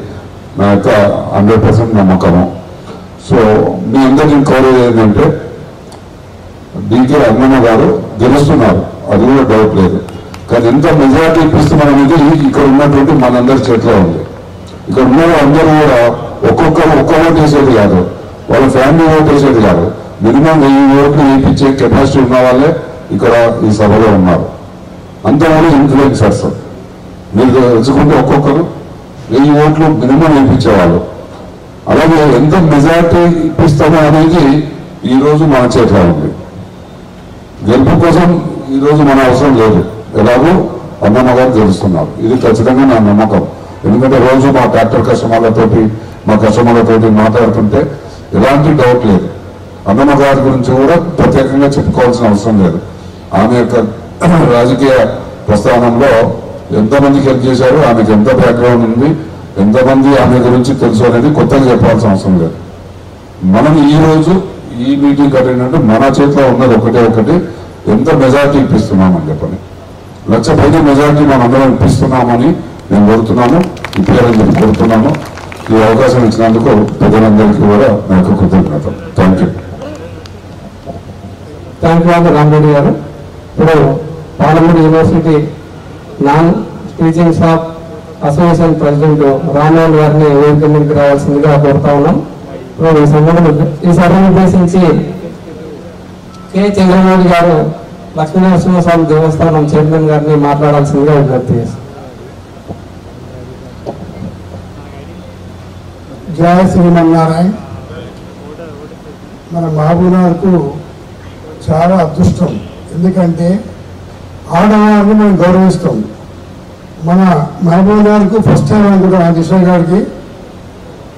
S6: నా యొక్క 100% నమ్మకము. సో మీ అందరికీ కోరేది ఏంటంటే డీకే అన్నమ్మ గారు గెలుస్తున్నారు, అది కూడా డౌట్ లేదు. కానీ ఎంత మెజారిటీ ఇప్పిస్తున్నాం అనేది ఇక్కడ ఉన్నటువంటి మనందరి చేతిలో ఉంది. ఇక్కడ ఉన్న అందరూ కూడా ఒక్క ఓటు వేసేది కాదు, వాళ్ళ ఫ్యామిలీ ఓటు వేసేది కాదు. మినిమం 1000 ఓట్లు వేయించే కెపాసిటీ ఉన్న వాళ్ళే ఇక్కడ ఈ సభలో ఉన్నారు. అంతవరకు ఇన్ఫ్లుయెన్సర్స్ మీరు తెలుసుకుంటే ఒక్కొక్కరు 1000 ఓట్లు మినిమం వేయించేవాళ్ళు. అలాగే ఎంత మెజారిటీ ఇప్పిస్తామో అనేది ఈరోజు మన చేతిలో ఉంది. గెలుపు కోసం ఈరోజు మన అవసరం లేదు, ఎలాగో అన్నమ్మ గారు గెలుస్తున్నారు. ఇది ఖచ్చితంగా నా నమ్మకం. ఎందుకంటే రోజు మా ట్రాక్టర్ కస్టమర్లతోటి మాట్లాడుతుంటే ఎలాంటి డౌట్ లేదు. అన్నమ్మ గారి గురించి కూడా ప్రత్యేకంగా చెప్పుకోవాల్సిన అవసరం లేదు. ఆమె యొక్క రాజకీయ ప్రస్థానంలో ఎంతమందికి హెల్ప్ చేశారు, ఆమెకు ఎంత బ్యాక్గ్రౌండ్ ఉంది, ఎంతమంది ఆమె గురించి తెలుసు అనేది కొత్తగా చెప్పాల్సిన అవసరం లేదు. మనం ఈరోజు ఈ మీటింగ్ అటెండ్ మన చేతిలో ఉన్నది ఒకటి, ఎంత మెజారిటీ ఇప్పిస్తున్నామని చెప్పండి. 1,00,000 పైన మెజారిటీ మనం అందరం ఇప్పిస్తున్నామని నేను కోరుతున్నాను, ఇప్పారని చెప్పి కోరుతున్నాను. ఈ అవకాశం ఇచ్చినందుకు ప్రజలందరికీ కూడా నా యొక్క కృతజ్ఞత. Thank you.
S3: Thank you Ramareddy గారు. ఇప్పుడు Palamuru university non teaching staff association president Ramohan గారిని వేదిక మీదకి రావాల్సిందిగా కోరుతా ఉన్నాం. ఈ సభను ఉద్దేశించి కె చంద్రమౌళి గారు లక్ష్మీనరసింహస్వామి దేవస్థానం చైర్మన్ గారిని మాట్లాడాల్సిందిగా విజ్ఞప్తి చేస్తారు.
S5: జయ శ్రీమన్నారాయణ. మన మహబూబ్నగర్కు చాలా అదృష్టం, ఎందుకంటే ఆడవారిని మనం గౌరవిస్తాం. మన మహబూబ్నగర్కు ఫస్ట్ టైం అనుకుంటాం రాజేశ్వర్ గారికి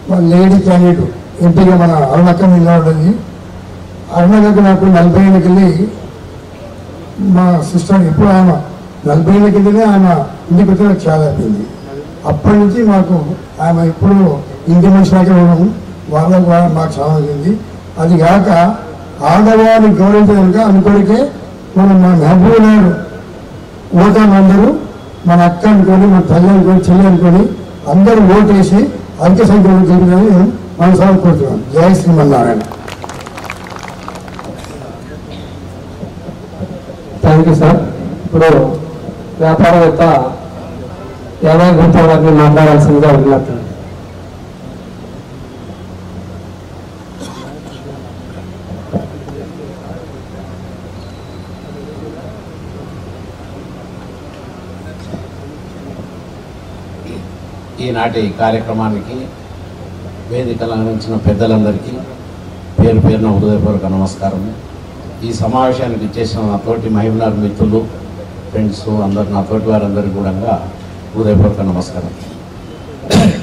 S5: మన లేడీ క్యాండిడేట్ ఎంపీగా మన అరుణక్క నిలబడింది. అరుణక్కకు నాకు 40 ఏళ్ళకి వెళ్ళి మా సిస్టర్ ఎప్పుడు ఆమె 40 ఏళ్ళకి వెళ్ళి ఆమె ఇంటికి వచ్చి నాకు చాలా అయిపోయింది. అప్పటి నుంచి మాకు ఆమె ఎప్పుడు ఇంటి మనిషిలాగే ఉన్నాము, వాళ్ళకు కూడా మాకు చాలా అయింది. అది కాక ఆడవారిని గౌరవించడానికి అనుకోనికే మనం మా మహబూబ్నగర్ ఓటర్లందరూ మన అక్క అనుకొని మన తల్లి అనుకొని చెల్లి అనుకొని అందరూ ఓటేసి అధిక సంఖ్యలో జరిగిందని మనసారి కోరుతున్నాం. జై శ్రీమన్నారాయణ.
S3: Thank you sir. ఇప్పుడు వ్యాపారవేత్త యాదవ్ గుప్తా గారిని మాట్లాడాల్సిందిగా విజ్ఞప్తి.
S7: ఈనాటి కార్యక్రమానికి వేదికలు అందించిన పెద్దలందరికీ పేరు పేరున హృదయపూర్వక నమస్కారం. ఈ సమావేశానికి ఇచ్చేసిన నా తోటి మహిళార్ మిత్రులు, ఫ్రెండ్స్ అందరు, నా తోటి వారందరికీ కూడా హృదయపూర్వక నమస్కారం.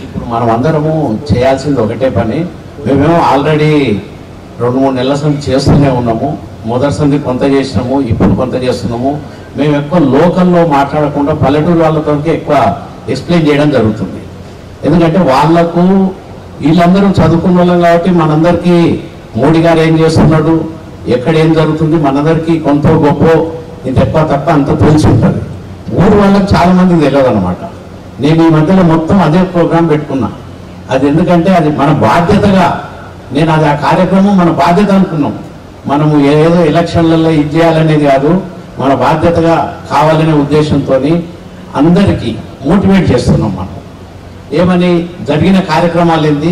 S7: ఇప్పుడు మనం అందరము చేయాల్సింది ఒకటే పని. మేమేమో ఆల్రెడీ 2-3 నెలల నుంచి చేస్తూనే ఉన్నాము. మొదటి సంది కొంత చేసినాము, ఇప్పుడు కొంత చేస్తున్నాము. మేము ఎక్కువ లోకల్లో మాట్లాడకుండా పల్లెటూరు వాళ్ళతో ఎక్కువ ఎక్స్ప్లెయిన్ చేయడం జరుగుతుంది. ఎందుకంటే వాళ్ళకు వీళ్ళందరూ చదువుకున్న వాళ్ళం కాబట్టి మనందరికీ మోడీ గారు ఏం చేస్తున్నాడు, ఎక్కడ ఏం జరుగుతుంది, మనందరికీ కొంత గొప్ప ఇంత ఎక్కువ తక్కువ అంత తెలిసి ఉంటుంది. ఊరు వాళ్ళకి చాలా మందికి తెలియదు అనమాట. నేను ఈ మధ్యలో మొత్తం అదే ప్రోగ్రాం పెట్టుకున్నా. అది ఎందుకంటే అది మన బాధ్యతగా, నేను అది ఆ కార్యక్రమం మన బాధ్యత అనుకున్నాం. మనము ఏదో ఎలక్షన్లలో ఇది చేయాలనేది కాదు, మన బాధ్యతగా కావాలనే ఉద్దేశంతో అందరికీ మోటివేట్ చేస్తున్నాం. మనం ఏమని జరిగిన కార్యక్రమాలు ఏంది,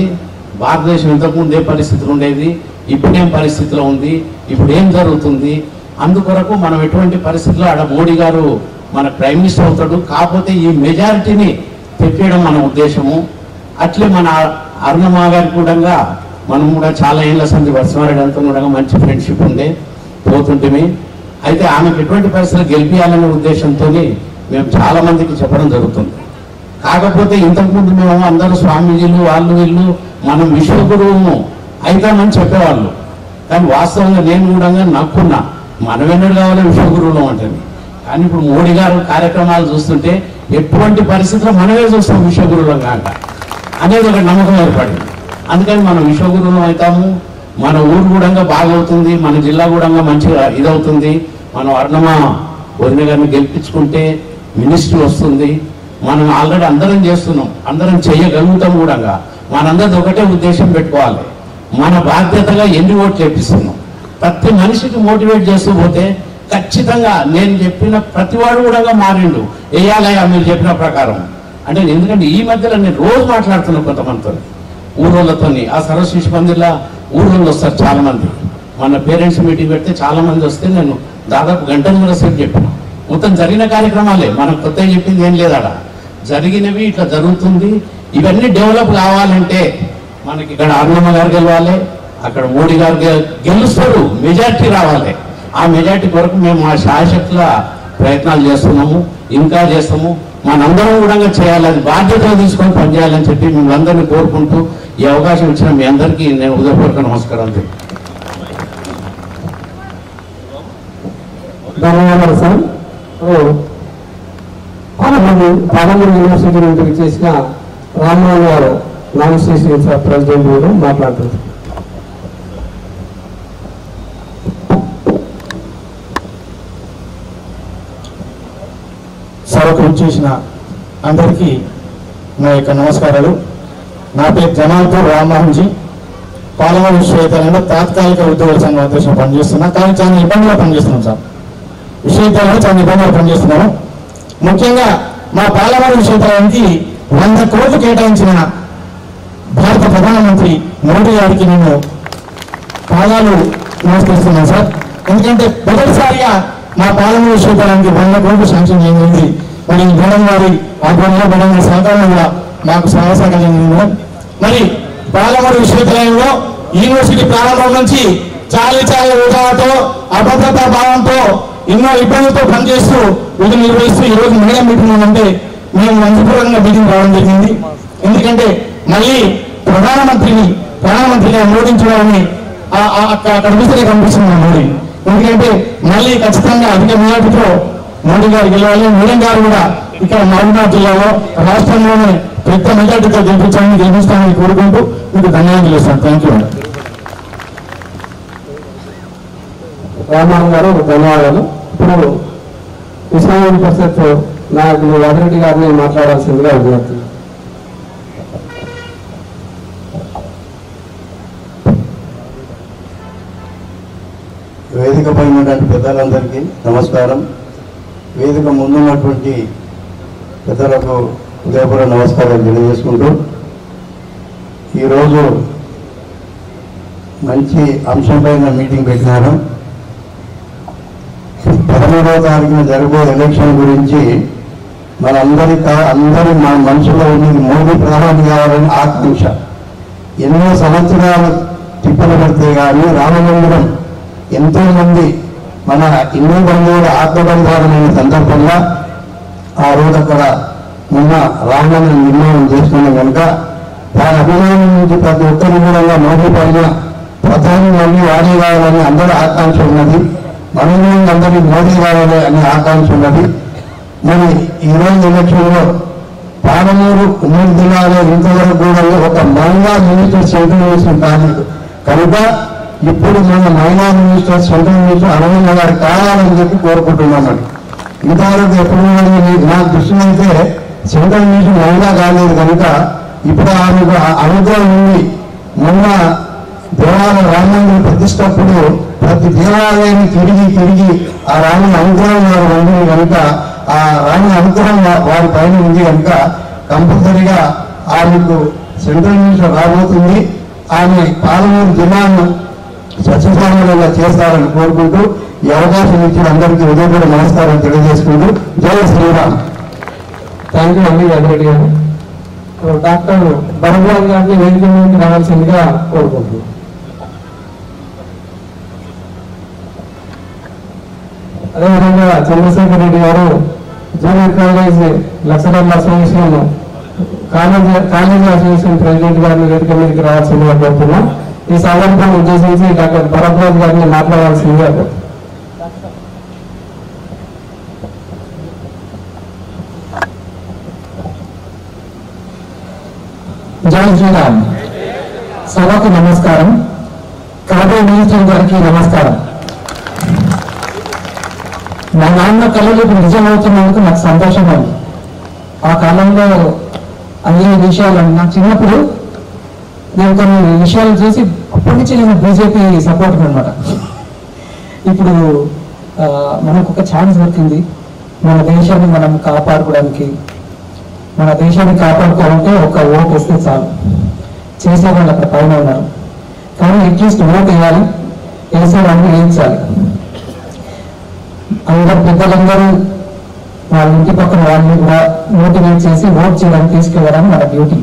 S7: భారతదేశం ఇంతకుముందు ఏ పరిస్థితులు ఉండేది, ఇప్పుడేం పరిస్థితిలో ఉంది, ఇప్పుడు ఏం జరుగుతుంది, అందుకొరకు మనం ఎటువంటి పరిస్థితుల్లో ఆడ మోడీ గారు మన ప్రైమ్ మినిస్టర్ అవుతాడు. కాకపోతే ఈ మెజారిటీని తెప్పేయడం మన ఉద్దేశము. అట్లే మన అరుణమ్మ గారికి కూడా మనం కూడా చాలా ఏళ్ళ సంది వర్షమారెడ్డి కూడా మంచి ఫ్రెండ్షిప్ ఉండే పోతుంటే, అయితే ఆమెకు ఎటువంటి పరిస్థితులు గెలిపించాలనే ఉద్దేశంతో మేము చాలా మందికి చెప్పడం జరుగుతుంది. కాకపోతే ఇంతకుముందు మేము అందరూ స్వామీజీలు వాళ్ళు వీళ్ళు మనం విశ్వగురువు అయితామని చెప్పేవాళ్ళు. కానీ వాస్తవంగా నేను కూడా నక్కున్నా, మనమేనాడు కావాలి విశ్వగురువులు అంటుంది. కానీ ఇప్పుడు మోడీ గారు కార్యక్రమాలు చూస్తుంటే ఎటువంటి పరిస్థితుల్లో మనమే చూస్తాం విశ్వగురువులం కాక అనేది ఒక నమ్మకం ఏర్పడింది. అందుకని మనం విశ్వగురువులం అవుతాము, మన ఊరు కూడా బాగవుతుంది, మన జిల్లా కూడా మంచిగా ఇదవుతుంది. మనం అరుణమ్మ వదిన గారిని గెలిపించుకుంటే మినిస్ట్రీ వస్తుంది. మనం ఆల్రెడీ అందరం చేస్తున్నాం, అందరం చేయగలుగుతాం కూడా. మనందరిది ఒకటే ఉద్దేశం పెట్టుకోవాలి, మన బాధ్యతగా ఎన్ని ఓట్లు వేపిస్తున్నాం. ప్రతి మనిషికి మోటివేట్ చేస్తూ పోతే ఖచ్చితంగా నేను చెప్పిన ప్రతివాడు కూడా మారిండు, వేయాలయ్యా మీరు చెప్పిన ప్రకారం అంటే. ఎందుకంటే ఈ మధ్యలో నేను రోజు మాట్లాడుతున్నాను కొంతమందితో, ఊరోళ్ళతో. ఆ సరస్వతి శిశు మందిర్లో ఊరోళ్ళు వస్తారు చాలా మంది. మన పేరెంట్స్ మీటింగ్ పెడితే చాలా మంది వస్తే నేను దాదాపు గంటన్నర సేపు చెప్పిన. మొత్తం జరిగిన కార్యక్రమాలే, మనం కొత్తగా చెప్పింది ఏం లేదు. ఆడ జరిగినవి ఇట్లా జరుగుతుంది. ఇవన్నీ డెవలప్ కావాలంటే మనకి ఇక్కడ అరుణమ్మ గారు గెలవాలి, అక్కడ మోడీ గారు గెలుస్తారు, మెజార్టీ రావాలి. ఆ మెజార్టీ కొరకు మేము మా శాయశక్తుల ప్రయత్నాలు చేస్తున్నాము, ఇంకా చేస్తాము. మనందరం కూడా చేయాలి, అది బాధ్యతగా తీసుకొని పనిచేయాలని చెప్పి మిమ్మల్ని అందరినీ కోరుకుంటూ ఈ అవకాశం ఇచ్చిన మీ అందరికీ నేను హృదయపూర్వక నమస్కారాలు చెప్తాను.
S3: ధన్యవాదాలు సార్. పాలమూరు యూనివర్సిటీ నుండి చేసిన రామ్మోహన్ గారు నామినేషన్ ప్రెసిడెంట్ గారు మాట్లాడుతున్నారు.
S8: సభకు చేసిన అందరికీ నా యొక్క నమస్కారాలు. నా పేరు జమాల్పూర్ రామ్మోహన్జీ. పాలమూరు విశ్వవిద్యాలయంలో తాత్కాలిక ఉద్యోగుల సంఘం ఉద్దేశం పనిచేస్తున్నా, కానీ చాలా ఇబ్బందిగా పనిచేస్తున్నాం సార్. విశ్వవిద్యాలయంలో చాలా ఇబ్బందిగా పనిచేస్తున్నాము. ముఖ్యంగా మా పాలమూరు విశ్వవిద్యాలయానికి 100 కోట్లు కేటాయించిన భారత ప్రధానమంత్రి మోడీ గారికి నేను పాదాలు నమస్కరిస్తున్నాను సార్. ఎందుకంటే మొదటిసారిగా మా పాలమూరు విశ్వవిద్యాలయానికి 100 కోట్లు శాంక్షన్ చేయింది. మరి మేడం గారి ఆధ్వర్యంలో మేడం గారి సహకారం కూడా మాకు సహకారం. మరి పాలమూరు విశ్వవిద్యాలయంలో యూనివర్సిటీ ప్రారంభం నుంచి చాలీ ఉదాహరణతో అభద్రతా భావంతో ఎన్నో ఇబ్బందులతో పనిచేస్తూ విధులు నిర్వహిస్తూ ఈరోజు మీడియా మీటింగ్ అంటే మేము మంచిపూర్వకంగా మీటింగ్ రావడం జరిగింది. ఎందుకంటే మళ్ళీ ప్రధానమంత్రిగా మోడించడాన్ని కనిపిస్తే కనిపిస్తుంది మోడీ. ఎందుకంటే మళ్ళీ ఖచ్చితంగా అధిక మెజార్టీతో మోడీ గారు గెలవాలి. మేడం గారు కూడా ఇక్కడ మహబూబాబాద్ జిల్లాలో రాష్ట్రంలోనే పెద్ద మెజార్టీతో గెలిపిస్తామని కోరుకుంటూ మీకు ధన్యవాదాలు ఇస్తాను. Thank you.
S3: రామ్మోహన్ గారు ధన్యవాదాలు. ఇప్పుడు ఇస్లామిక్ పరిషత్ నాకు వాదిరెడ్డి గారిని మాట్లాడాల్సిందిగా విజ్ఞప్తి.
S9: వేదికపై ఉన్నటువంటి పెద్దలందరికీ నమస్కారం. వేదిక ముందున్నటువంటి పెద్దలకు ఉదయపూర్వ నమస్కారాలు తెలియజేసుకుంటూ, ఈరోజు మంచి అంశంపైన మీటింగ్ పెట్టినారు. 13వ తారీఖున జరిగే ఎలక్షన్ గురించి అందరి మన మనసులో ఉన్నది మోదీ ప్రధాని కావాలని ఆకాంక్ష. ఎన్నో సంవత్సరాలు తిప్పలు పడితే కానీ రామమందిరం ఎంతో మంది మన ఇన్ని బంధువుల ఆత్మబంధాలమైన సందర్భంగా ఆ రోజు అక్కడ మొన్న రామని నిర్ణయం చేసుకున్నాం కనుక దాని అభిమానం నుంచి ప్రతి ఒక్కరి కూడా మోదీ పైన ప్రధాని మళ్ళీ వాడే కావాలని అందరూ ఆకాంక్ష ఉన్నది. మన అందరికీ మోదీ కావాలి అనే ఆకాంక్ష ఉన్నది. మరి ఈరోజు ఎలక్షన్లో పాలమూరు ఉమ్మడి జిల్లాలో ఇంతవరకు కూడా ఒక మహిళా మినిస్టర్ సెంట్రల్ మినిస్టర్ కాలేదు కనుక ఇప్పుడు మన మహిళా మినిస్టర్ సెంట్రల్ మినిస్టర్ అరవింద్ గారు కావాలని చెప్పి కోరుకుంటున్నామని. ఇంతవరకు ఎప్పుడు నా దృష్టిలో అయితే సెంట్రల్ మినిస్టర్ మహిళా కాలేదు కనుక ఇప్పుడు ఆమెకు అనుగ్రహం ఉంది. మొన్న దేవాలయ రామమందిర ప్రతిష్టప్పుడు ప్రతి దేవాలయాన్ని తిరిగి ఆ రాముని అనుగ్రహం వారు ఉంది కనుక ఆ రాముని అనుగ్రహం వారి పైన ఉంది కనుక కంపల్సరిగా ఆమెకు సెంట్రల్ మినిస్టర్ రాబోతుంది. ఆమె పాలమూరు జిల్లాను సచివాలయంగా చేస్తారని కోరుకుంటూ ఈ అవకాశం ఇచ్చిన అందరికీ ఉదయపూర్వ నమస్కారం తెలియజేసుకుంటూ జై శ్రీరామ్.
S3: థ్యాంక్ యూ అండి వాదిరెడ్డి గారు. డాక్టర్ భరద్వాజ్ గారిని వేదిక నుండి రావాల్సిందిగా కోరుకుంటున్నాను. అదేవిధంగా చంద్రశేఖర్ రెడ్డి గారు జూనియర్ కాలేజ్ లెక్చరర్ల అసోసియేషన్ కాలేజీ అసోసియేషన్ ప్రెసిడెంట్ గారిని వేదిక మీదకి రావాల్సిందిగా కోరుతున్నాం. ఈ సందర్భాన్ని ఉద్దేశించి డాక్టర్ భరద్వాజ్ గారిని మాట్లాడాల్సిందిగా కోరుతున్నాం.
S8: జై శ్రీరామ్. సభకు నమస్కారం. కాబోయే మినిస్టర్ గారికి నమస్కారం. మా నాన్న కళలు ఇప్పుడు నిజమవుతున్నందుకు నాకు సంతోషంగా ఉంది. ఆ కాలంలో అన్ని విషయాలు నాకు చిన్నప్పుడు నేను కొన్ని విషయాలు చూసి అప్పటి నుంచి నేను బీజేపీ సపోర్ట్ అనమాట. ఇప్పుడు మనకు ఒక ఛాన్స్ దొరికింది. మన దేశాన్ని మనం కాపాడుకోవడానికి, మన దేశాన్ని కాపాడుకోవాలంటే ఒక ఓటు వస్తే చాలు. చేసేవాళ్ళు అక్కడ పైన ఉన్నారు కానీ అట్లీస్ట్ ఓటు వేయాలి, వేసేవాళ్ళని వేయించాలి. అందరు పెద్దలందరూ వాళ్ళ ఇంటి పక్కన వాళ్ళని కూడా మోటివేట్ చేసి ఓట్ చేయడానికి తీసుకెళ్ళడం మన డ్యూటీ.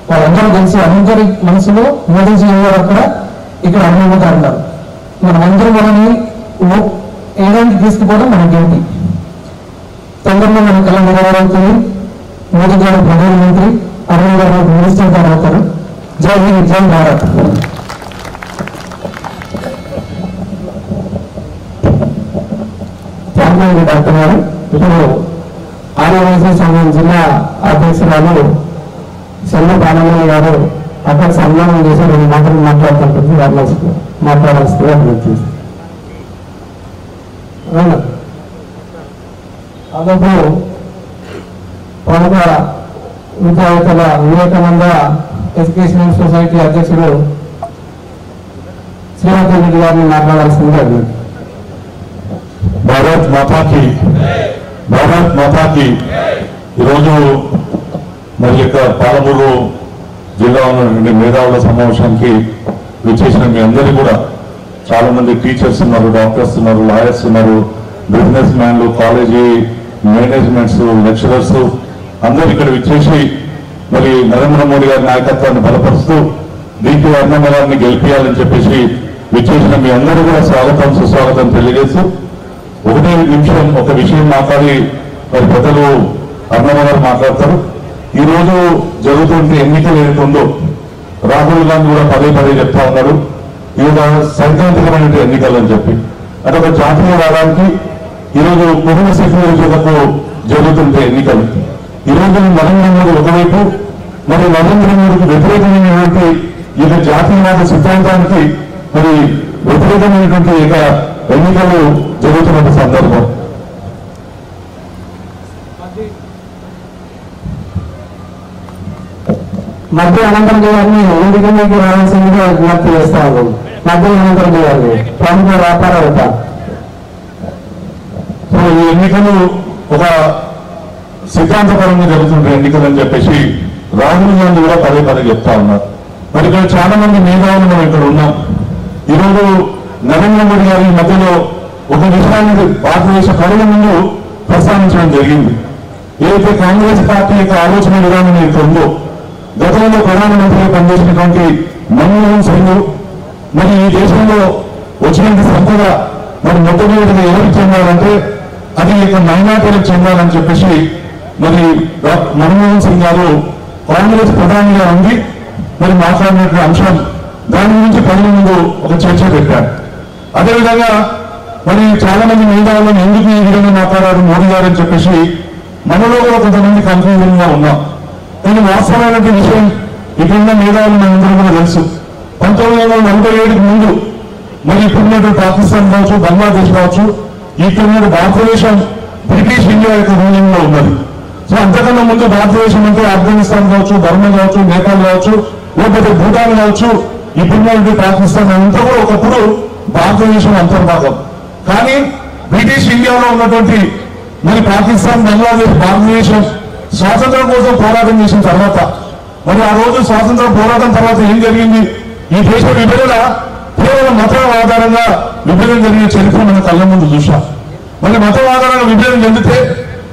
S8: వాళ్ళందరూ కలిసి అందరి మనసులో మోదీజీ గారు అక్కడ ఇక్కడ అన్నయ్య గారు ఉన్నారు. మనమందరూ మనల్ని వేయడానికి తీసుకుపోవడం మన డ్యూటీ. తొందరలో మన కళ నెరవేరవుతుంది. మోదీ గారు ప్రధానమంత్రి, అరవింద్ గారు మినిస్టర్ గారు అవుతారు. జై హింద్, జై భారత్. డాక్టర్ గారు ఇప్పుడు ఆర్యవైశ్య సంఘం జిల్లా అధ్యక్షురాలు చెల్ల పాలమయ్య గారు అక్కడ సన్మానం చేసి 2 మాటలు మాట్లాడుతుంటుంది. వారిలో మాట్లాడాల్సిందిగా అభివృద్ధి. అందుకు ప్రముఖ విద్యావేత్తల వివేకానంద ఎడ్యుకేషనల్ సొసైటీ అధ్యక్షుడు శ్రీవర్ధన్ రెడ్డి గారిని మాట్లాడాల్సిందిగా అభివృద్ధి.
S6: భారత్ మాతాకి, భారత్ మాతాకి. ఈరోజు మరి యొక్క పాలమూరు జిల్లా ఉన్నటువంటి మేధావుల సమావేశానికి విచ్చేసిన మీ అందరికీ కూడా చాలా మంది టీచర్స్ ఉన్నారు, డాక్టర్స్ ఉన్నారు, లాయర్స్ ఉన్నారు, బిజినెస్ మ్యాన్లు, కాలేజీ మేనేజ్మెంట్స్, లెక్చరర్స్ అందరూ ఇక్కడ విచ్చేసి మరి నరేంద్ర మోడీ గారి నాయకత్వాన్ని బలపరుస్తూ దీనికి అన్నమ్మ గారిని గెలిపించాలని చెప్పేసి విచ్చేసిన మీ అందరూ కూడా స్వాగతం సుస్వాగతం తెలియజేస్తూ ఒకటే నిమిషం ఒక విషయం మాట్లాడి మరి పెద్దలు అన్నమ్మ గారు మాట్లాడతారు. ఈ రోజు జరుగుతున్న ఎన్నికలు ఏదైతుందో రాహుల్ గాంధీ కూడా పదే చెప్తా ఉన్నారు ఇది సైద్ధాంతికమైన ఎన్నికలు అని చెప్పి. అంటే ఒక జాతీయవాదానికి ఈరోజు కుటుంబ సెక్యూరిటీలకు జరుగుతుంటే ఎన్నికలు. ఈరోజు నరేంద్ర మోడీ ఒకవైపు, మరి నరేంద్ర మోడీకి వ్యతిరేకమైనటువంటి ఇక జాతీయవాద సిద్ధాంతానికి మరి వ్యతిరేకమైనటువంటి ఇక ఎన్నికలు జరుగుతున్న సందర్భం.
S3: మధ్య అనంతరం గారిని ఇంటికి రావాల్సిందిగా విజ్ఞప్తి చేస్తాను. మధ్య అనంతరం గారిని ప్రముఖ వ్యాపారవేత్త.
S6: సో ఈ ఎన్నికలు ఒక సిద్ధాంతపరంగా జరుగుతుంటాయి ఎన్నికలు అని చెప్పేసి రాహుల్ గాంధీ కూడా పదే పదే చెప్తా ఉన్నారు. మరి ఇక్కడ చాలా మంది మేధావులు మనం ఇక్కడ ఉన్నాం. ఈరోజు నరేంద్ర మోడీ గారి మధ్యలో ఒక విషయాన్ని భారతదేశ ప్రజల ముందు ప్రస్తావించడం జరిగింది. ఏదైతే కాంగ్రెస్ పార్టీ యొక్క ఆలోచన విధానం ఏదైతే ఉందో, గతంలో ప్రధానమంత్రిగా పనిచేసినటువంటి మన్మోహన్ సింగ్ మరి ఈ దేశంలో వచ్చినటువంటి సంపద మరి మొట్టమొదటిగా ఎవరికి చెందాలంటే అది ఇక మైనార్టీలకు చెందాలని చెప్పేసి మరి మన్మోహన్ సింగ్ గారు కాంగ్రెస్ ప్రధానిగా ఉండి మరి మాట్లాడినటువంటి అంశం, దాని గురించి ప్రజల ముందు ఒక చర్చ పెట్టారు. అదేవిధంగా మరి చాలా మంది మేధావులను ఎందుకు ఈ విధంగా మాట్లాడారు మోడీ గారు అని చెప్పేసి మనలో కూడా కొంతమంది కన్ఫ్యూజన్ గా ఉన్నాం. కానీ వాస్తవమైనటువంటి విషయం ఇక్కడున్న మేధావులు మనందరూ కూడా తెలుసు. 1947కి ముందు మరి ఇప్పుడున్నటువంటి పాకిస్తాన్ కావచ్చు, బంగ్లాదేశ్ కావచ్చు, ఇప్పుడున్న భారతదేశం బ్రిటిష్ ఇండియా యొక్క రూలింగ్ లో ఉన్నది. సో అంతకన్నా ముందు భారతదేశం అంటే ఆఫ్ఘనిస్తాన్ కావచ్చు, బర్మా కావచ్చు, నేపాల్ కావచ్చు, లేకపోతే భూటాన్ కావచ్చు, ఇప్పుడున్నటువంటి పాకిస్తాన్ అంతా కూడా ఒకప్పుడు భారతదేశం అంతర్భాగం. కానీ బ్రిటిష్ ఇండియాలో ఉన్నటువంటి మరి పాకిస్తాన్, బంగ్లాదేశ్, భారతదేశం స్వాతంత్రం కోసం పోరాటం చేసిన తర్వాత మరి ఆ రోజు స్వాతంత్ర పోరాటం తర్వాత ఏం జరిగింది? ఈ దేశ విభజన కేవలం మతం ఆధారంగా విభజన జరిగిన చరిత్ర మన కళ్ళ ముందు చూశాం. మరి మతం ఆధారంగా విభజన చెందితే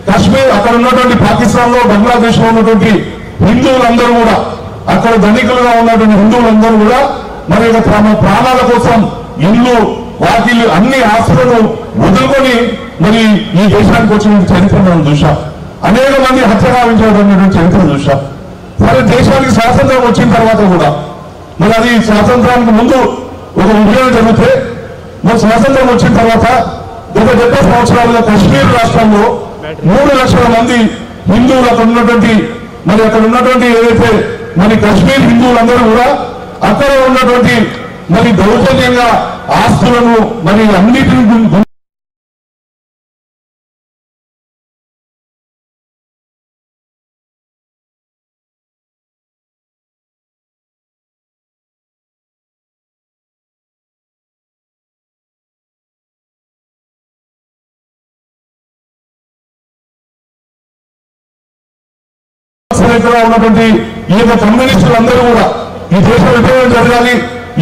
S6: కాశ్మీర్, అక్కడ ఉన్నటువంటి పాకిస్తాన్ లో, బంగ్లాదేశ్ లో ఉన్నటువంటి హిందువులందరూ కూడా, అక్కడ ధనికులుగా ఉన్నటువంటి హిందువులందరూ కూడా మరి తమ ప్రాణాల కోసం ఇల్లు, వాకిలు, అన్ని ఆస్తులను వదులుకొని మరి ఈ దేశానికి వచ్చిన చరిత్ర మనం చూశాం. అనేక మంది హత్య గావించినటువంటి చరిత్ర చూశాం. సరే, దేశానికి స్వాతంత్రం వచ్చిన తర్వాత కూడా మరి అది స్వాతంత్రానికి ముందు ఒక విభజన జరిగితే మరి స్వాతంత్రం వచ్చిన తర్వాత గత 70 సంవత్సరాలుగా కాశ్మీర్ రాష్ట్రంలో 3 లక్షల మంది హిందువులు అక్కడ ఉన్నటువంటి ఏదైతే మరి కాశ్మీర్ హిందువులందరూ కూడా అక్కడ ఉన్నటువంటి మరి దౌర్జన్యంగా ఆస్తులను మరి అన్నిటిని ఉన్నటువంటి ఈ యొక్క కమ్యూనిస్టులందరూ కూడా ఈ దేశ విభజన జరగాలి,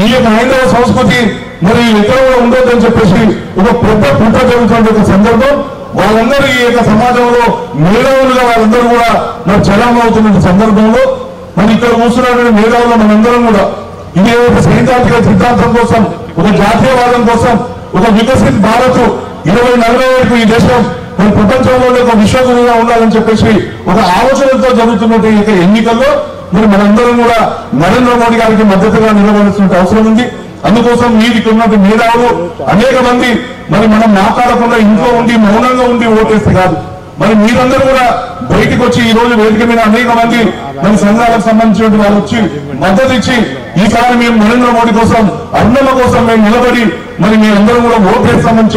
S6: ఈ యొక్క హైందవ సంస్కృతి మరి ఎక్కడ కూడా ఉండొద్దని చెప్పేసి ఒక పెద్ద కుట్ర జరుగుతున్న సందర్భం. వాళ్ళందరూ ఈ యొక్క సమాజంలో మేధావులుగా వాళ్ళందరూ కూడా మరి చలం అవుతున్న సందర్భంలో మరి ఇక్కడ కూర్చున్నటువంటి మేధావులు మనందరం కూడా ఇది ఒక సైద్ధాంతిక సిద్ధాంతం కోసం, ఒక జాతీయవాదం కోసం, ఒక వికసిత్ భారత్ 2040 వరకు ఈ దేశం మరి ప్రపంచంలోనే ఒక విశ్వగురుగా ఉండాలని చెప్పేసి ఒక ఆలోచనతో జరుగుతున్నటువంటి ఎన్నికల్లో మరి మనందరం కూడా నరేంద్ర మోడీ గారికి మద్దతుగా నిలబడాల్సిన అవసరం ఉంది. అందుకోసం వీరికి ఉన్నటువంటి మేధావులు అనేక మంది మరి మనం మాట్లాడకుండా ఇంట్లో ఉండి మౌనంగా ఉండి ఓటేస్తే కాదు, మరి మీరందరూ కూడా బయటకు వచ్చి ఈ రోజు వేదిక మీద అనేక మంది మన సంఘాలకు సంబంధించిన వాళ్ళు వచ్చి మద్దతు ఇచ్చి ఈసారి మేము నరేంద్ర మోడీ కోసం, అన్నమ కోసం మేము నిలబడి మరి మీరందరూ కూడా ఓటేస్తామని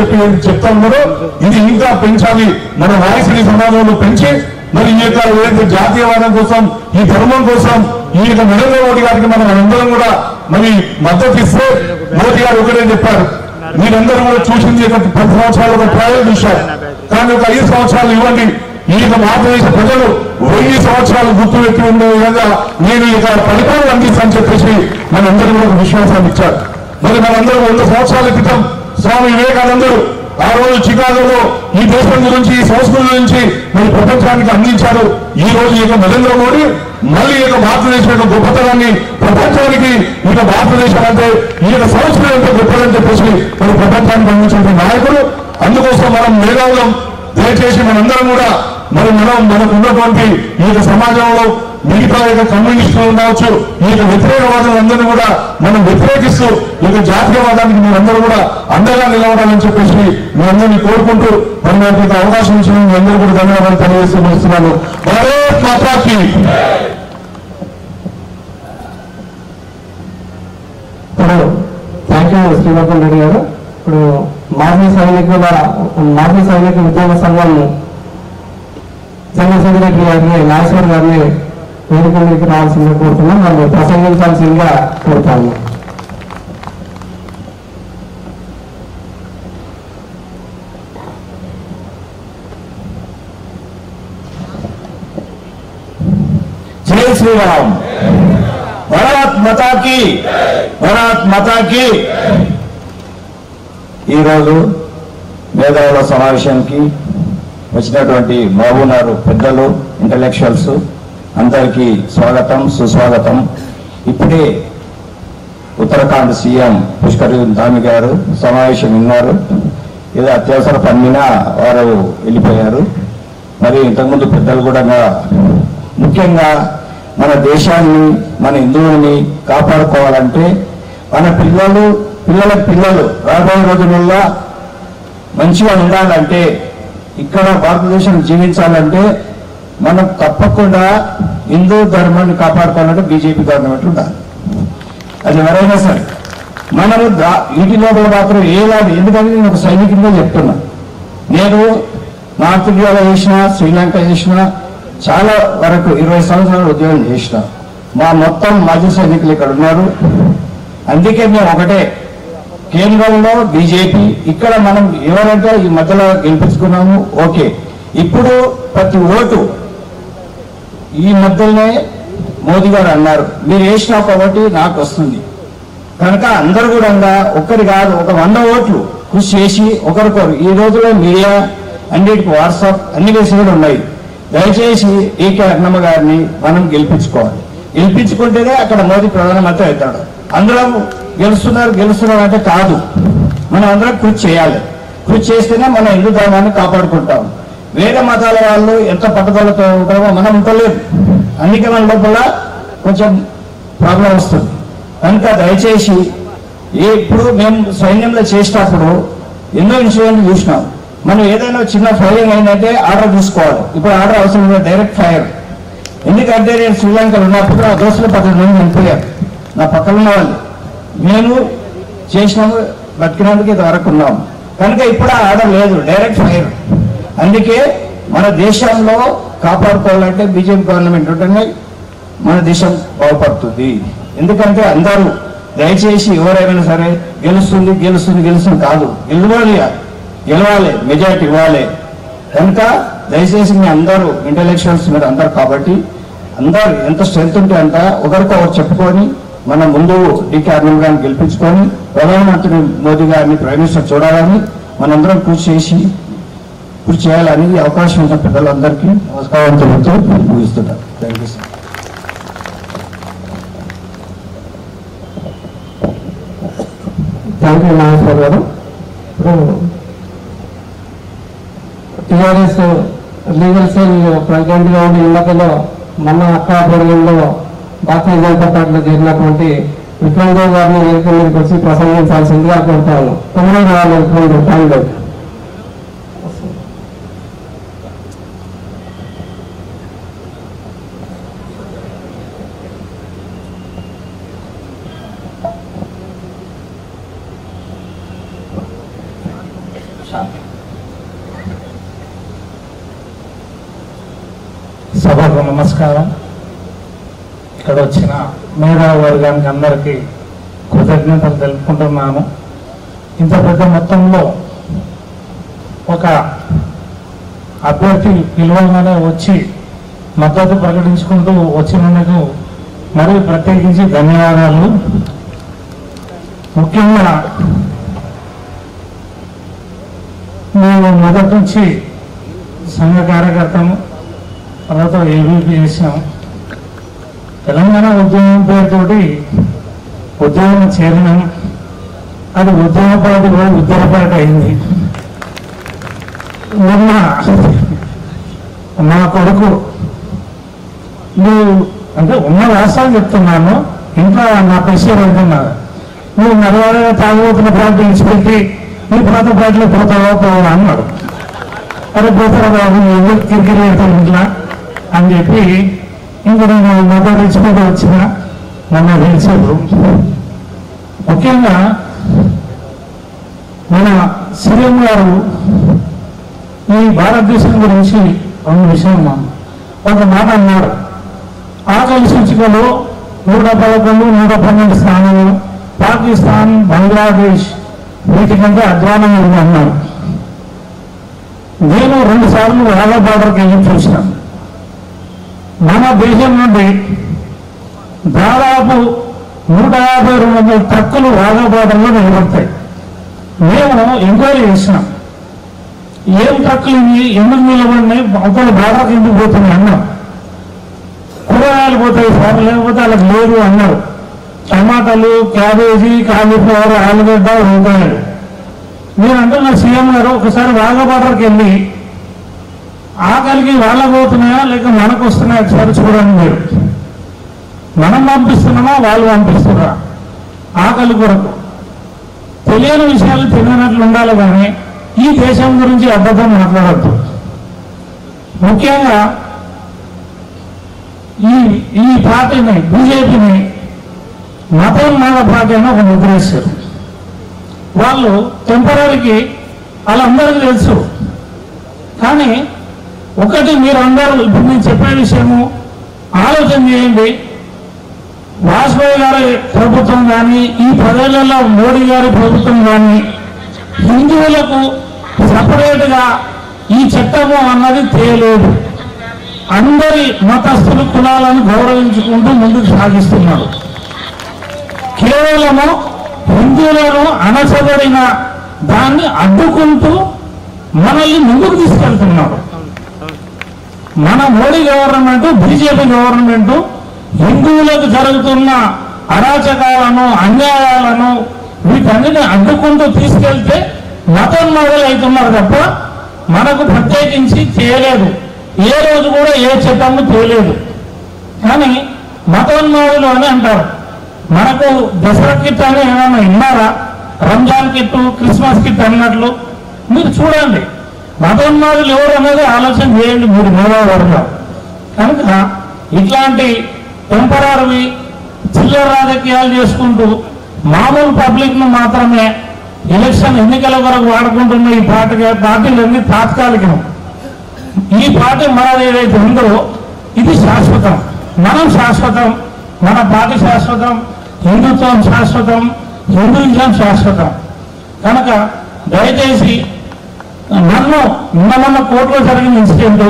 S6: చెప్తా ఉన్నారో ఇది ఇంకా పెంచాలి. మన వాయిస్ని సమాజంలో పెంచి మరి ఈ యొక్క ఏదైతే జాతీయవాదం కోసం, ఈ ధర్మం కోసం ఈ యొక్క నరేంద్ర మోడీ గారికి మనం అందరం కూడా మరి మద్దతు ఇస్తే మోదీ గారు ఒకటే చెప్పారు, మీరందరూ కూడా చూసింది 10 సంవత్సరాలు ఒక ట్రయల్ చూశారు, కానీ ఒక 5 సంవత్సరాలు ఇవ్వండి, ఈ యొక్క భారతదేశ ప్రజలు 1000 సంవత్సరాలు గుర్తుపెట్టి ఉండే విధంగా నేను ఈ యొక్క పరిపాలన అందిస్తానని చెప్పేసి మనందరూ కూడా ఒక విశ్వాసాన్ని ఇచ్చారు. మరి మనందరూ 100 సంవత్సరాల క్రితం స్వామి వివేకానందుడు ఆ రోజు చికాగోలో ఈ దేశం గురించి, ఈ సంస్కృతి గురించి మరి ప్రపంచానికి అందించారు. ఈ రోజు ఈ యొక్క నరేంద్ర మోడీ మళ్ళీ ఈ యొక్క భారతదేశం యొక్క గొప్పతనాన్ని ప్రపంచానికి, ఈ యొక్క భారతదేశం అంటే ఈ యొక్క సంస్కృతి అంటే గొప్పదని చెప్పేసి మరి ప్రపంచానికి అందించిన నాయకుడు. అందుకోసం మనం మేధావులం, దయచేసి మనందరం కూడా మరి మనకు ఉన్నటువంటి ఈ యొక్క సమాజంలో మిగతా యొక్క కమ్యూనిస్టులు కావచ్చు, ఈ యొక్క వ్యతిరేకవాదులందరినీ కూడా మనం వ్యతిరేకిస్తూ ఈ యొక్క జాతీయవాదానికి మీరందరూ కూడా అండగా నిలవడాలని చెప్పేసి మీ అందరినీ కోరుకుంటూ మరి నాకు ఒక అవకాశం ఇచ్చిన మీ అందరూ కూడా ధన్యవాదాలు తెలియజేస్తూ ముగిస్తున్నాను. భారత్ మాతాకి.
S3: ఇప్పుడు థ్యాంక్ యూ శ్రీవర్ధన్ రెడ్డి గారు. ఇప్పుడు మాజీ సైనిక ఉద్యోగ సంఘం జనరల్ సెక్రటరీ గారిని, నాగేశ్వర్ గారిని వేదిక మీదకి రావాల్సిందిగా కోరుతున్నాం. వాళ్ళు ప్రసంగించాల్సిందిగా కోరుతాము.
S10: జై శ్రీరామ్. భారత్ మాతాకి, భారత్ మాతాకి. ఈరోజు మేధావుల సమావేశానికి వచ్చినటువంటి బాబునారు పెద్దలు, ఇంటలెక్చువల్స్ అందరికీ స్వాగతం, సుస్వాగతం. ఇప్పుడే ఉత్తరాఖండ్ సీఎం పుష్కర్ ధామి గారు సమావేశం విన్నారు. ఏదో అత్యవసర పని మీద వారు వెళ్ళిపోయారు. మరి ఇంతకుముందు పెద్దలు కూడా ముఖ్యంగా మన దేశాన్ని, మన హిందువుల్ని కాపాడుకోవాలంటే మన పిల్లలు రాబోయే రోజులలో మంచిగా ఉండాలంటే, ఇక్కడ భారతదేశం జీవించాలంటే మనం తప్పకుండా హిందూ ధర్మాన్ని కాపాడుకోవాలంటే బీజేపీ గవర్నమెంట్ ఉండాలి. అది ఎవరైనా సరే మనము ఇంటి లోపల మాత్రం ఏలాంటి, ఎందుకంటే నేను ఒక సైనికుడిగా చెప్తున్నా. నేను నార్త్ ఇండియాలో చేసిన, శ్రీలంక చేసిన, చాలా వరకు 20 సంవత్సరాలు ఉద్యోగం చేసిన. మా మొత్తం మాజీ సైనికులు ఇక్కడ ఉన్నారు. అందుకే మేము ఒకటే, కేంద్రంలో బీజేపీ, ఇక్కడ మనం ఎవరంటే ఈ మధ్యలో గెలిపించుకున్నాము. ఓకే, ఇప్పుడు ప్రతి ఓటు ఈ మధ్యలోనే మోదీ గారు అన్నారు, మీరు వేసిన కాబట్టి నాకు వస్తుంది కనుక అందరూ కూడా ఒక్కరి కాదు, ఒక 100 ఓట్లు కృషి చేసి ఒకరికొకరు. ఈ రోజులో మీడియా అన్నిటికీ వాట్సాప్ అన్ని విషయాలు ఉన్నాయి. దయచేసి ఏకే అన్నమ్మ గారిని మనం గెలిపించుకోవాలి. గెలిపించుకుంటేనే అక్కడ మోదీ ప్రధానమంత్రి అవుతాడు. అందరం గెలుస్తున్నారు అంటే కాదు, మనం అందరం కృషి చేయాలి. కృషి చేస్తేనే మన హిందూ ధర్మాన్ని కాపాడుకుంటాం. వేరే మతాల వాళ్ళు ఎంత పట్టుదలతో ఉంటారో మనం ఉండలేదు. అందుకే మన లోపల కొంచెం ప్రాబ్లం వస్తుంది. కనుక దయచేసి ఇప్పుడు మేము సైన్యంలో చేసేటప్పుడు ఎన్నో ఇన్సిడెంట్లు చూసినాం. మనం ఏదైనా చిన్న ఫైరింగ్ అయిందంటే ఆర్డర్ తీసుకోవాలి. ఇప్పుడు ఆర్డర్ అవసరం లేదు, డైరెక్ట్ ఫైర్. ఎందుకంటే నేను శ్రీలంకలో ఉన్నప్పుడు ఆ దోస్తులు 10 మంది చనిపోయారు, నా పక్కన ఉన్న వాళ్ళు. మేము చేసినాము, బతికినందుకు ఇది వరకు ఉన్నాం. కనుక ఇప్పుడు ఆ ఆర్డర్ లేదు, డైరెక్ట్ ఫైర్. అందుకే మన దేశంలో కాపాడుకోవాలంటే బీజేపీ గవర్నమెంట్ ఉంటేనే మన దేశం బాగుపడుతుంది. ఎందుకంటే అందరూ దయచేసి ఎవరైనా సరే గెలుస్తుంది కాదు, గెలవాలి, మెజారిటీ ఇవ్వాలి. కనుక దయచేసి మీ అందరూ ఇంటలెక్చువల్స్ మీరు అందరు కాబట్టి అందరు ఎంత స్ట్రెంత్ ఉంటే అంత ఒకరికొకరు చెప్పుకొని మనం ముందు డీకే అర్జున్ గారిని గెలిపించుకొని ప్రధానమంత్రి మోదీ గారిని ప్రైమ్ మినిస్టర్ చూడాలని మనందరం కృషి చేయాలని అవకాశం ఉన్న పెద్దలందరికీ నమస్కారం చెబుతూ ముగిస్తున్నారు. Thank you sir.
S3: Thank you Nageshwar గారు. ఇప్పుడు టీఆర్ఎస్ లీగల్ సెల్ ప్రెసిడెంట్ గా ఉండి ఇళ్లలో మొన్న అక్కాపురంలో భారతీయ జనతా పార్టీలో చేరినటువంటి విక్రమ్రావు గారిని వేదిక మీదకి వచ్చి ప్రసంగించాల్సిందిగా కోరుతాను. తొమ్మిది రావాలి విక్రమ్రావు.
S8: సభకు నమస్కారం. ఇక్కడ వచ్చిన మేధావి వర్గానికి అందరికీ కృతజ్ఞతలు తెలుపుకుంటున్నాను. ఇంత పెద్ద మొత్తంలో ఒక అభ్యర్థి పిలువగానే వచ్చి మద్దతు ప్రకటించుకుంటూ వచ్చినందుకు మరీ ప్రత్యేకించి ధన్యవాదాలు. ముఖ్యంగా మేము మొదటి నుంచి సంఘ కార్యకర్తము, తర్వాత ఏబీపీ చేసాము. తెలంగాణ ఉద్యమం పేరుతోటి ఉద్యమం చేరినాం. అది ఉద్యమపాటి కూడా ఉద్యమపాటి అయింది. మొన్న నా కొడుకు, నువ్వు అంటే ఉన్న రాష్ట్రాలు చెప్తున్నాను, ఇంకా నా ప్రెషర్ అంటున్నారు, నువ్వు నడవడగా తాగుతున్న పార్టీ ఇచ్చిపెట్టి నీ పాత పార్టీలో పోతావా అన్నాడు. అరే పోతారా బాబు, ఎవరు కిరికిరి పెడతాను ఇంట్లో అని చెప్పి ఇంక నేను మొదలు ఇచ్చిపోతే వచ్చిన నన్ను తెలిసారు. ముఖ్యంగా మన సీఎం గారు ఈ భారతదేశం గురించి రెండు విషయం ఒక మాట అన్నారు. ఆకలి సూచికలో 111, 112 స్థానాలు. పాకిస్తాన్, బంగ్లాదేశ్ వీటికంటే అధ్వానంగా అన్నారు. నేను 2 సార్లు వాఘా బార్డర్కి వెళ్ళి చూసినాను. మన దేశం నుండి దాదాపు 150-200 ట్రక్కులు వాఘా బార్డర్లో నిలబడతాయి. మేము ఎంక్వైరీ చేసినాం, ఏం ట్రక్కులు ఇవి, ఎందుకు నిలబడినాయి, అవతల బార్డర్కి ఎందుకు పోతున్నాయి అన్నాం. కూరగాయలు పోతాయి సార్, లేకపోతే వాళ్ళకి లేదు అన్నారు. టమాటాలు, క్యాబేజీ, కాలీఫ్లవర్, ఆలుగడ్డ, వంకాయలు. నేను అంటున్నా సీఎం గారు, ఒకసారి వాఘా బార్డర్కి వెళ్ళి ఆకలికి వాళ్ళకు పోతున్నాయా లేక మనకు వస్తున్నాయా ఒకసారి చూడండి. మీరు మనం పంపిస్తున్నామా వాళ్ళు పంపిస్తున్నారా? ఆకలి కొరకు తెలియని విషయాలు తెలియనట్లు ఉండాలి, కానీ ఈ దేశం గురించి అబద్ధం మాట్లాడద్దు. ముఖ్యంగా ఈ పార్టీని, బీజేపీని మతోన్మాద పార్టీ అని ఒక ముద్ర వేశారు. వాళ్ళు టెంపరీకి వాళ్ళందరికీ తెలుసు. కానీ ఒకటి మీరు అందరూ ఇప్పుడు నేను చెప్పే విషయము ఆలోచన చేయండి. వాజ్పేయి గారి ప్రభుత్వం కానీ, ఈ 10 ఏళ్లలో మోడీ గారి ప్రభుత్వం కానీ హిందువులకు సపరేట్గా ఈ చట్టము అన్నది తేలేదు. అందరి మతస్థులు, కులాలను గౌరవించుకుంటూ ముందుకు సాగిస్తున్నారు. కేవలము హిందువులను అణచబడిన దాన్ని అడ్డుకుంటూ మనల్ని ముందుకు తీసుకెళ్తున్నారు. మన మోడీ గవర్నమెంట్, బీజేపీ గవర్నమెంట్ హిందువులకు జరుగుతున్న అరాచకాలను, అన్యాయాలను వీటన్నిటిని అడ్డుకుంటూ తీసుకెళ్తే మతోన్మాదులు అవుతున్నారు తప్ప మనకు ప్రత్యేకించి చేయలేదు. ఏ రోజు కూడా ఏ చట్టము చేయలేదు. కానీ మతోన్మాదులు అని అంటారు. మనకు దసరా కిట్ అని ఏమైనా విన్నారా? రంజాన్ కిట్టు, క్రిస్మస్ కిట్ అన్నట్లు మీరు చూడండి. మతోన్మాదులు ఎవరు అనేది ఆలోచన చేయండి మీరు మేధావులుగా. కనుక ఇట్లాంటి టెంపరీ చిల్లర రాజకీయాలు చేసుకుంటూ మామూలు పబ్లిక్ను మాత్రమే ఎలక్షన్ ఎన్నికల వరకు వాడుకుంటున్న ఈ పార్టీలన్నీ తాత్కాలికం. ఈ పార్టీ మనది ఏదైతే ఉందో ఇది శాశ్వతం. మనం శాశ్వతం, మన పార్టీ శాశ్వతం, హిందుత్వం శాశ్వతం, హిందూయిజం శాశ్వతం. కనుక దయచేసి నన్ను నిన్న కోర్టులో జరిగిన ఇన్సిడెంట్,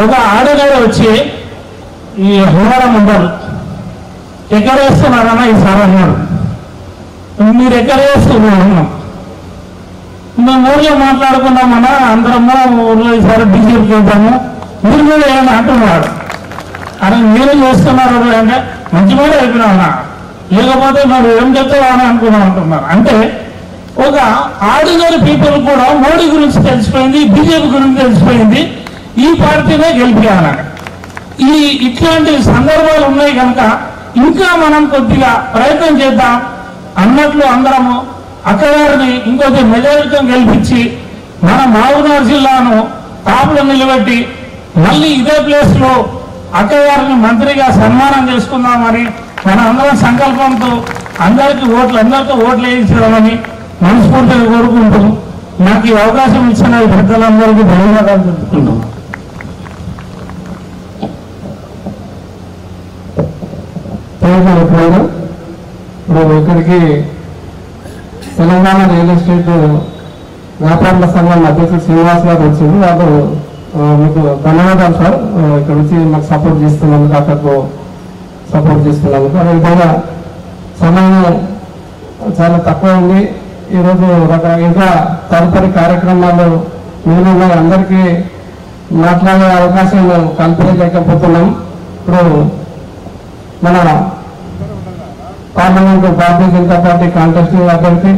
S8: ఒక ఆడగారు వచ్చి ఈ హోరం ఉండరు, ఎక్కడ వేస్తున్నారన్నా ఈసారి అన్నాడు. మీరు ఎక్కడ వేస్తున్నారు అన్నాం. మేము ఊళ్ళో మాట్లాడుకున్నామన్నా, అందరము ఊళ్ళో ఈసారి బీజేపీకి వెళ్తాము, మీరు కూడా ఏమన్నా అంటున్నాడు. అని మీరు చేస్తున్నారు అంటే మంచి కూడా అయిపోయినా, లేకపోతే మరి ఏం చెప్తావా అని అనుకున్నాం అంటున్నారు. అంటే ఒక ఆర్డినరీ పీపుల్ కూడా మోడీ గురించి తెలిసిపోయింది, బీజేపీ గురించి తెలిసిపోయింది, ఈ పార్టీనే గెలిపియాలని. ఇట్లాంటి సందర్భాలు ఉన్నాయి కనుక ఇంకా మనం కొద్దిగా ప్రయత్నం చేద్దాం అన్నట్లు అందరము అక్కగారిని ఇంకొక మెజారిటీతో గెలిపించి మన మహబూబ్నగర్ జిల్లాను టాప్లో నిలబెట్టి మళ్ళీ ఇదే ప్లేస్లో అక్కగారిని మంత్రిగా సన్మానం చేసుకుందామని మన అందరం సంకల్పంతో అందరికీ ఓట్లు వేయించడామని మనస్ఫూర్తిగా కోరుకుంటూ నాకు ఈ అవకాశం ఇచ్చిన ఈ పెద్దలందరికీ ధన్యవాదాలు చెప్పుకుంటాం.
S3: ఇప్పుడు ఇక్కడికి తెలంగాణ రియల్ ఎస్టేట్ వ్యాపారుల సంఘం అధ్యక్షుడు శ్రీనివాస్ గారు వచ్చింది. వాళ్ళు మీకు ధన్యవాదాలు సార్, ఇక్కడ వచ్చి మాకు సపోర్ట్ చేస్తున్నందుకు, అక్కడకు సపోర్ట్ చేస్తున్నందుకు. అదేవిధంగా సమయం చాలా తక్కువ ఉంది. ఈరోజు ఇంకా తదుపరి కార్యక్రమాలు మేము అందరికీ మాట్లాడే అవకాశం కల్పించలేకపోతున్నాం. ఇప్పుడు మన parliament Bharatiya Janata party contesting అభ్యర్థి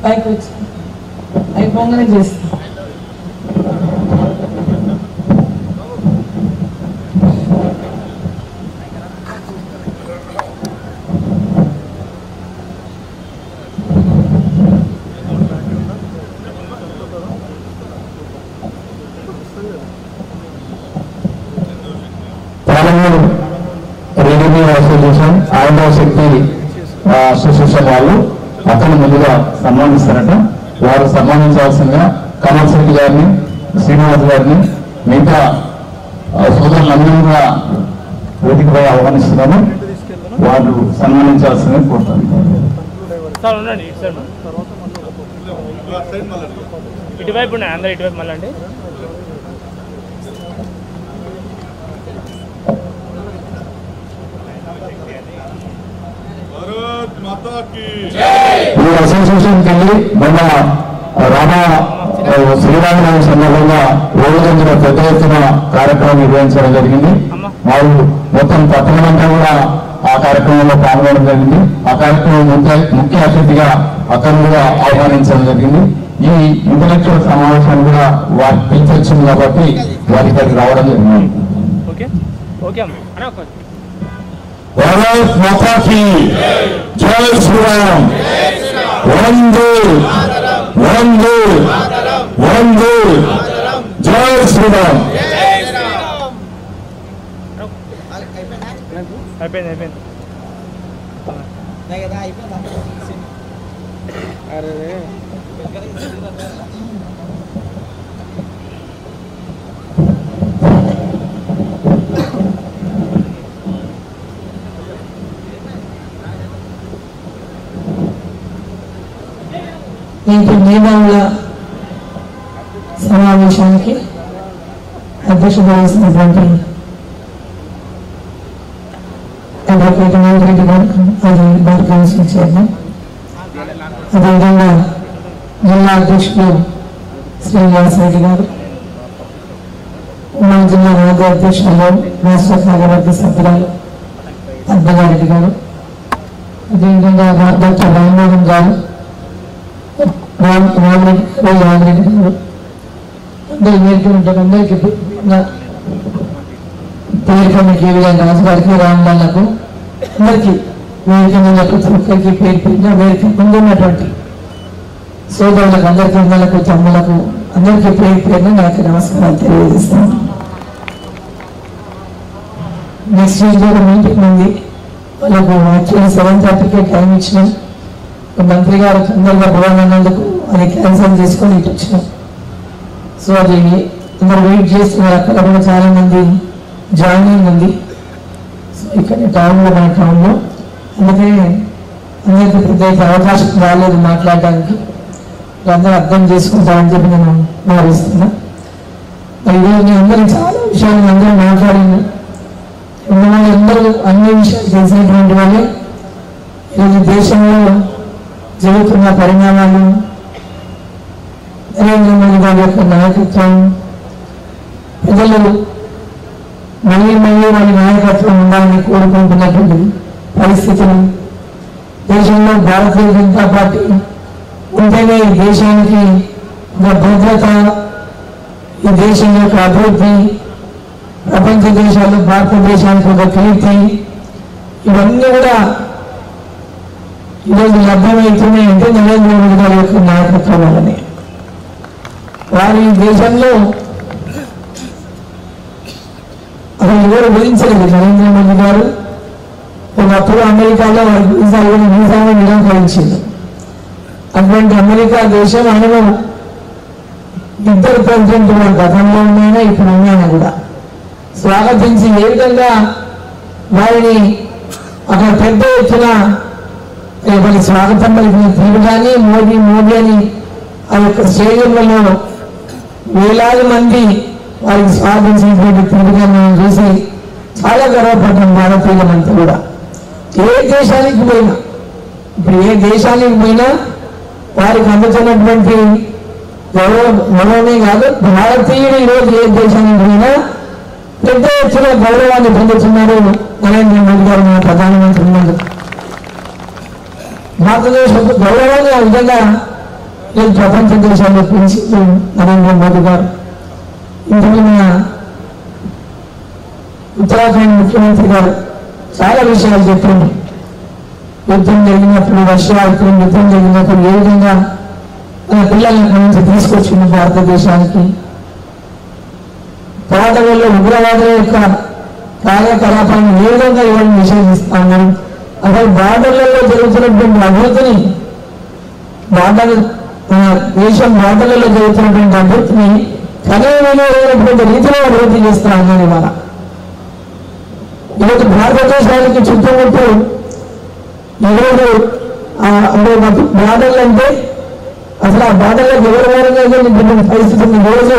S11: పైకి వచ్చి అయిపోగానే చేస్తాం.
S8: కడమూరు రెవెన్యూ అసోసియేషన్ ఆంధ్ర శక్తి అసోసియేషన్ వాళ్ళు అతను ముందుగా సన్మానిస్తారట. వారు సన్మానించాల్సిందిగా కమల్ శెట్టి గారిని, శ్రీనివాస్ గారిని, మిగతా సోదరులందరూ కూడా వేదికపై ఆహ్వానిస్తున్నాను. వాళ్ళు సన్మానించాల్సిందిగా కోరుతాను.
S12: ఇటువైపు అందరూ ఇటువైపు మళ్ళీ అండి.
S8: ఈ అసోసియేషన్కి వెళ్ళి మొన్న రామా శ్రీరామనవమి సందర్భంగా ఓడిగంజల పెద్ద ఎత్తున కార్యక్రమం నిర్వహించడం జరిగింది. వారు మొత్తం పట్టణమంతా కూడా ఆ కార్యక్రమంలో పాల్గొనడం జరిగింది. ఆ కార్యక్రమం ముఖ్య అతిథిగా అతనుగా ఆహ్వానించడం జరిగింది. ఈ ఇంటలెక్చువల్ సమావేశాన్ని కూడా వారికి పిలిచొచ్చింది కాబట్టి వారి ఇక్కడికి రావడం జరిగింది. భారత్ మాతా కీ జై శ్రీరామ్. వందే వందే వందే జై శ్రీరామ్.
S12: అయిపోయింది.
S11: నేటి మేధావుల సమావేశానికి అధ్యక్షత వహిస్తున్నటువంటి అడ్వకేట్ నాగిరెడ్డి గారు, అది బార్ కౌన్సిల్ చైర్మన్, అదేవిధంగా జిల్లా అధ్యక్షులు శ్రీనివాస్ రెడ్డి గారు, ఉమ్మడి జిల్లా రాజ్య అధ్యక్షులు రాష్ట్ర కార్యవర్గ సభ్యురాలు పద్మగారెడ్డి గారు, అదేవిధంగా డాక్టర్ రామ్మోహన్ గారు, రామరెడ్డి గారు, యాదరెడ్డి గారు, అందరూ నేర్చుకుంటారు. అందరికీ పేరుకొని కేవీఆర్ రాజు గారికి, రామబాలకు, అందరికీ వేదిక ప్రతి ఒక్కరికి పేరు పెట్టిన వేదిక ముందున్నటువంటి సోదరులకు అందరికీ, అమ్మలకు, తమ్ములకు అందరికీ పేరు పేరున నాకు నమస్కారాలు తెలియజేస్తాను. నెక్స్ట్ వీక్ కూడా మీటింగ్ ఉంది. వాళ్ళకు యాక్చువల్లీ 7:30కే టైం ఇచ్చినాం. మంత్రి గారు తొందరగా పోవాలన్నందుకు అది క్యాన్సిల్ చేసుకొని ఇటు వచ్చినాం. సో అది అందరు వెయిట్ చేస్తున్నారు. అక్కడ కూడా చాలా మంది జాయినింగ్ ఉంది. సో ఇక్కడ టౌన్లో, మన టౌన్లో, అందుకని అందరికీ పెద్ద అవకాశం రాలేదు మాట్లాడడానికి. అందరూ అర్థం చేసుకుంటామని చెప్పి నేను భావిస్తున్నా. ఈరోజు నేను అందరూ చాలా విషయాలు అందరూ మాట్లాడింది. ఎందుకంటే అందరూ అన్ని విషయాలు తెలిసినటువంటి వాళ్ళే. ఈరోజు దేశంలో జరుగుతున్న పరిణామాలు, నరేంద్ర మోదీ గారి యొక్క నాయకత్వం, ప్రజలు మళ్ళీ వారి నాయకత్వం ఉండాలని కోరుకుంటున్నటువంటి పరిస్థితులు, దేశంలో భారతీయ జనతా పార్టీ ఉంటేనే ఈ దేశానికి ఒక భద్రత, ఈ దేశం యొక్క అభివృద్ధి, ప్రపంచ దేశాల్లో భారతదేశానికి ఒక కీర్తి, ఇవన్నీ కూడా ఈరోజు లభ్యమవుతున్నాయి అంటే నరేంద్ర మోదీ గారి యొక్క నాయకత్వం వల్లనే. వారు ఈ దేశంలో అసలు ఎవరు ఊహించలేదు. నరేంద్ర మోదీ గారు ఒకప్పుడు అమెరికాలో వీసాను నిరాకరించింది. అటువంటి అమెరికా దేశం ఆయనను ఇద్దరు ప్రెసిడెంట్ గతంలో ఉన్నాయన, ఇప్పుడు ఉన్నాయన కూడా స్వాగతించి ఏ విధంగా వారిని అక్కడ పెద్ద ఎత్తున వారి స్వాగతం పలికిన తీరు కానీ, మోదీ మోదీ అని ఆ యొక్క స్టేడియంలలో వేలాది మంది వారికి స్వాగతించినటువంటి తీరుగా మనం చూసి చాలా గర్వపడ్డాం భారతీయులమంతా కూడా. ఏ దేశానికి పోయినా, ఇప్పుడు ఏ దేశానికి పోయినా వారికి అందుతున్నటువంటి గౌరవమే కాదు, భారతీయుడు ఈరోజు ఏ దేశానికి పోయినా పెద్ద ఎత్తున గౌరవాన్ని పొందుతున్నారు నరేంద్ర మోదీ గారు, మన ప్రధానమంత్రి ఉన్నారు. భారతదేశ గౌరవాన్ని ఆ విధంగా నేను ప్రపంచ దేశాల్లో పెంచి నరేంద్ర మోదీ గారు. ఇందులో మన ఉత్తరాఖండ్ ముఖ్యమంత్రి గారు చాలా విషయాలు చెప్పింది. యుద్ధం జరిగినప్పుడు, రష్యా యుద్ధం జరిగినప్పుడు ఏ విధంగా మన పిల్లల్ని అక్కడి నుంచి తీసుకొచ్చింది భారతదేశానికి. పోరాటంలో ఉగ్రవాదుల యొక్క కార్యకలాపాలను ఏ విధంగా ఇవ్వడం నిషేధిస్తాము. అసలు బార్డర్లలో జరుగుతున్నటువంటి అభివృద్ధిని మన దేశం బార్డర్లలో జరుగుతున్నటువంటి అభివృద్ధిని కనీవినటువంటి రీతిలో అభివృద్ధి చేస్తా ఉన్నాను. ఈరోజు భారతదేశానికి చుట్టుముట్టు ఈరోజు అంటే బార్డర్లు అంటే అసలు ఆ బార్డర్లకు ఎవరు వారంగా పరిస్థితి ఈరోజు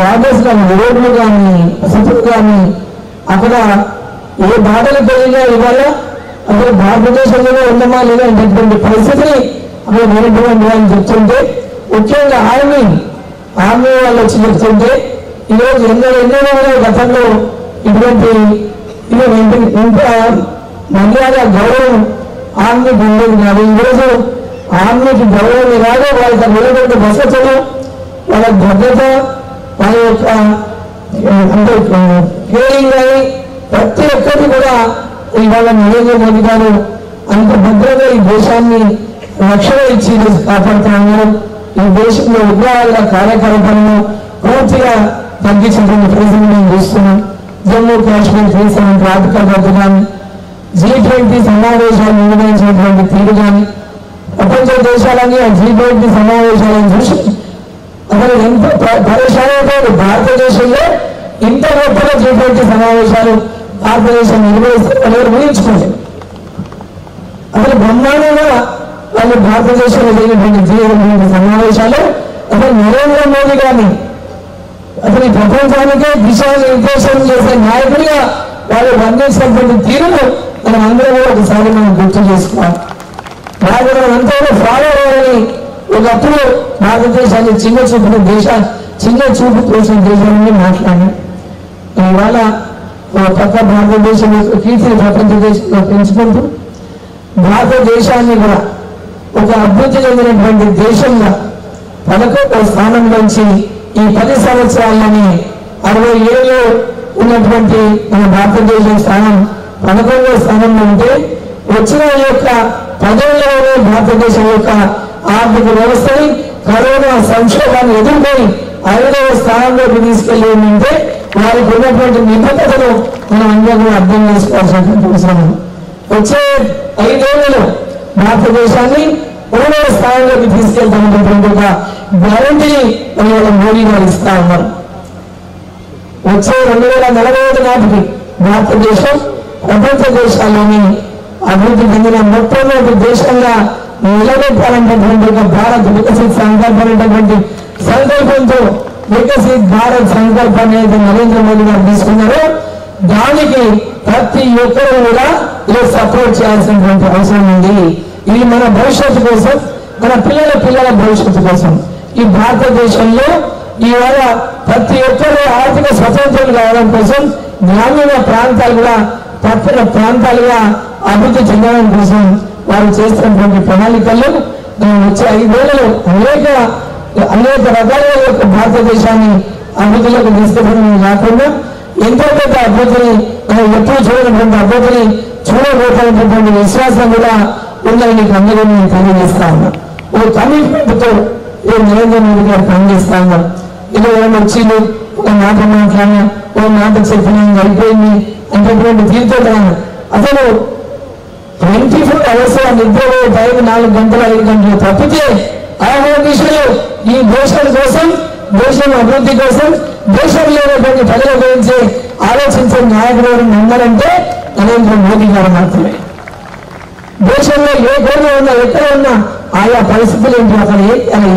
S11: రాజేష్ కానీ రోడ్లు కానీ వసతులు కానీ అక్కడ ఏ బాధలకు వెళ్ళినా ఇవాళ అసలు భారతదేశంలో ఉండమా లేదా అనేటువంటి పరిస్థితిని అక్కడ నేర్పడం అని చెప్తుంటే ముఖ్యంగా ఆర్మీ వాళ్ళు వచ్చి చెప్తుంటే ఈరోజు ఎన్నో గతంలో ఇటువంటి ఇంత మర్యాద గౌరవం ఆర్మీకి ఉండేది కాదు. ఈరోజు ఆర్మీకి గౌరవం కాదు, వాళ్ళకి నిలబడి వసతులు, వాళ్ళ భద్రత, వాళ్ళ యొక్క అంటే కేరింగ్ కానీ ప్రతి ఒక్కటి కూడా ఇవాళ నరేంద్ర మోదీ గారు అంత భద్రత ఈ దేశాన్ని రక్షణ ఇచ్చి కాపాడుతున్నారు. ఈ దేశంలో ఉగ్రవాదుల కార్యకలాపాలను పూర్తిగా తగ్గించినటువంటి పరిస్థితిని మేము చూస్తున్నాం. జమ్మూ కాశ్మీర్ చేసినటువంటి ఆర్థిక రద్దు కానీ, G20 సమావేశాలు నిర్వహించినటువంటి తీరు కానీ, ప్రపంచ దేశాలని ఆ G20 సమావేశాలను చూసి అసలు ఎంత పరిశ్రమ భారతదేశంలో ఇంత గొప్పగా G20 సమావేశాలు భారతదేశం నిర్వహిస్తారు ఊహించుకోలేదు. అసలు బ్రహ్మాండంగా వాళ్ళు భారతదేశంలో జరిగినటువంటి G20 సమావేశాలు అసలు నరేంద్ర మోదీ గారిని అసలు ఈ ప్రపంచానికే దిశానిర్దేశం చేసే నాయకుడిగా వాళ్ళు బంధించినటువంటి తీరును మనం అందరూ కూడా ఒకసారి మనం గుర్తు చేసుకోవాలి. వాళ్ళు అంతా ఫాలో అవ్వాలని ఒకప్పుడు భారతదేశాన్ని చిన్న చూపు తోసిన దేశాన్ని మాట్లాడి ఇవాళ పక్క భారతదేశం యొక్క కీర్తిని ప్రపంచ దేశంలో పెంచుకుంటూ భారతదేశాన్ని కూడా ఒక అభివృద్ధి చెందినటువంటి దేశంగా 11వ స్థానం నుంచి ఈ 10 సంవత్సరాలని 67 ఉన్నటువంటి మన భారతదేశం స్థానం 11వ స్థానంలో ఉంటే వచ్చిన యొక్క 10 ఏళ్లలోనే భారతదేశం యొక్క ఆర్థిక వ్యవస్థని కరోనా సంక్షోభాన్ని ఎదుర్కొని 5వ స్థానంలోకి తీసుకెళ్లి ఉంటే వారికి ఉన్నటువంటి నిబద్ధతను మనం అందరూ అర్థం చేసుకోవాల్సినటువంటి అవసరం ఉంది. వచ్చే 5 ఏళ్లలో భారతదేశాన్ని 3వ స్థానంలోకి తీసుకెళ్తామనేటువంటి ఒక గ్యారంటీని మోడీ గారు ఇస్తా ఉన్నారు. వచ్చే 2045 నాటికి భారతదేశం ప్రపంచ దేశాల్లోని అభివృద్ధి చెందిన మొట్టమొదటి దేశంగా నిలబెట్టాలనేటువంటి ఒక భారత్ వికసిత్ సంకల్పం అనేటువంటి సంకల్పంతో వికసిత్ భారత్ సంకల్పాన్ని అయితే నరేంద్ర మోదీ గారు తీసుకున్నారో దానికి ప్రతి ఒక్కరూ కూడా ఇది సపోర్ట్ చేయాల్సినటువంటి అవసరం ఉంది. ఇది మన భవిష్యత్తు కోసం, మన పిల్లల భవిష్యత్తు కోసం ఈ భారతదేశంలో ఇవాళ ప్రతి ఒక్కరూ ఆర్థిక స్వతంత్రం కావడం కోసం గ్రామీణ ప్రాంతాలు కూడా పట్టణ ప్రాంతాలుగా అభివృద్ధి చెందడం కోసం వారు చేస్తున్నటువంటి ప్రణాళికల్లో వచ్చే 5 ఏళ్లలో అనేక రకాలుగా యొక్క భారతదేశాన్ని అభివృద్ధిలోకి తీసుకెళ్ళడం కాకుండా ఎంతో పెద్ద అభివృద్ధిని మనం ఎప్పుడు చూడనటువంటి అభివృద్ధిని చూడబోతున్నటువంటి విశ్వాసం కూడా ఉందని మీకు అందరూ నేను తెలియజేస్తా ఉన్నా. ఓ కమిట్మెంట్ తో నరేంద్ర మోదీ గారు పనిచేస్తా ఉన్నారు. ఇది ఎవరైనా వచ్చింది ఒక మాట మాట్లాడినా ఓ మాట చెప్పినా అయిపోయింది అనేటువంటి తీరుతో అసలు 24 hours నిద్ర టైం 4 గంటలు 5 గంటలు తప్పితే ఆహార దిశలో ఈ దేశం కోసం, దేశం అభివృద్ధి కోసం, దేశంలో ఉన్నటువంటి ప్రజల గురించి ఆలోచించే నాయకుడు ఉన్నారంటే నరేంద్ర మోదీ గారు మాత్రమే. దేశంలో ఏ కోరిన ఉన్నా ఎక్కడ ఉన్నా ఆయా పరిస్థితులు ఏంటి, అక్కడ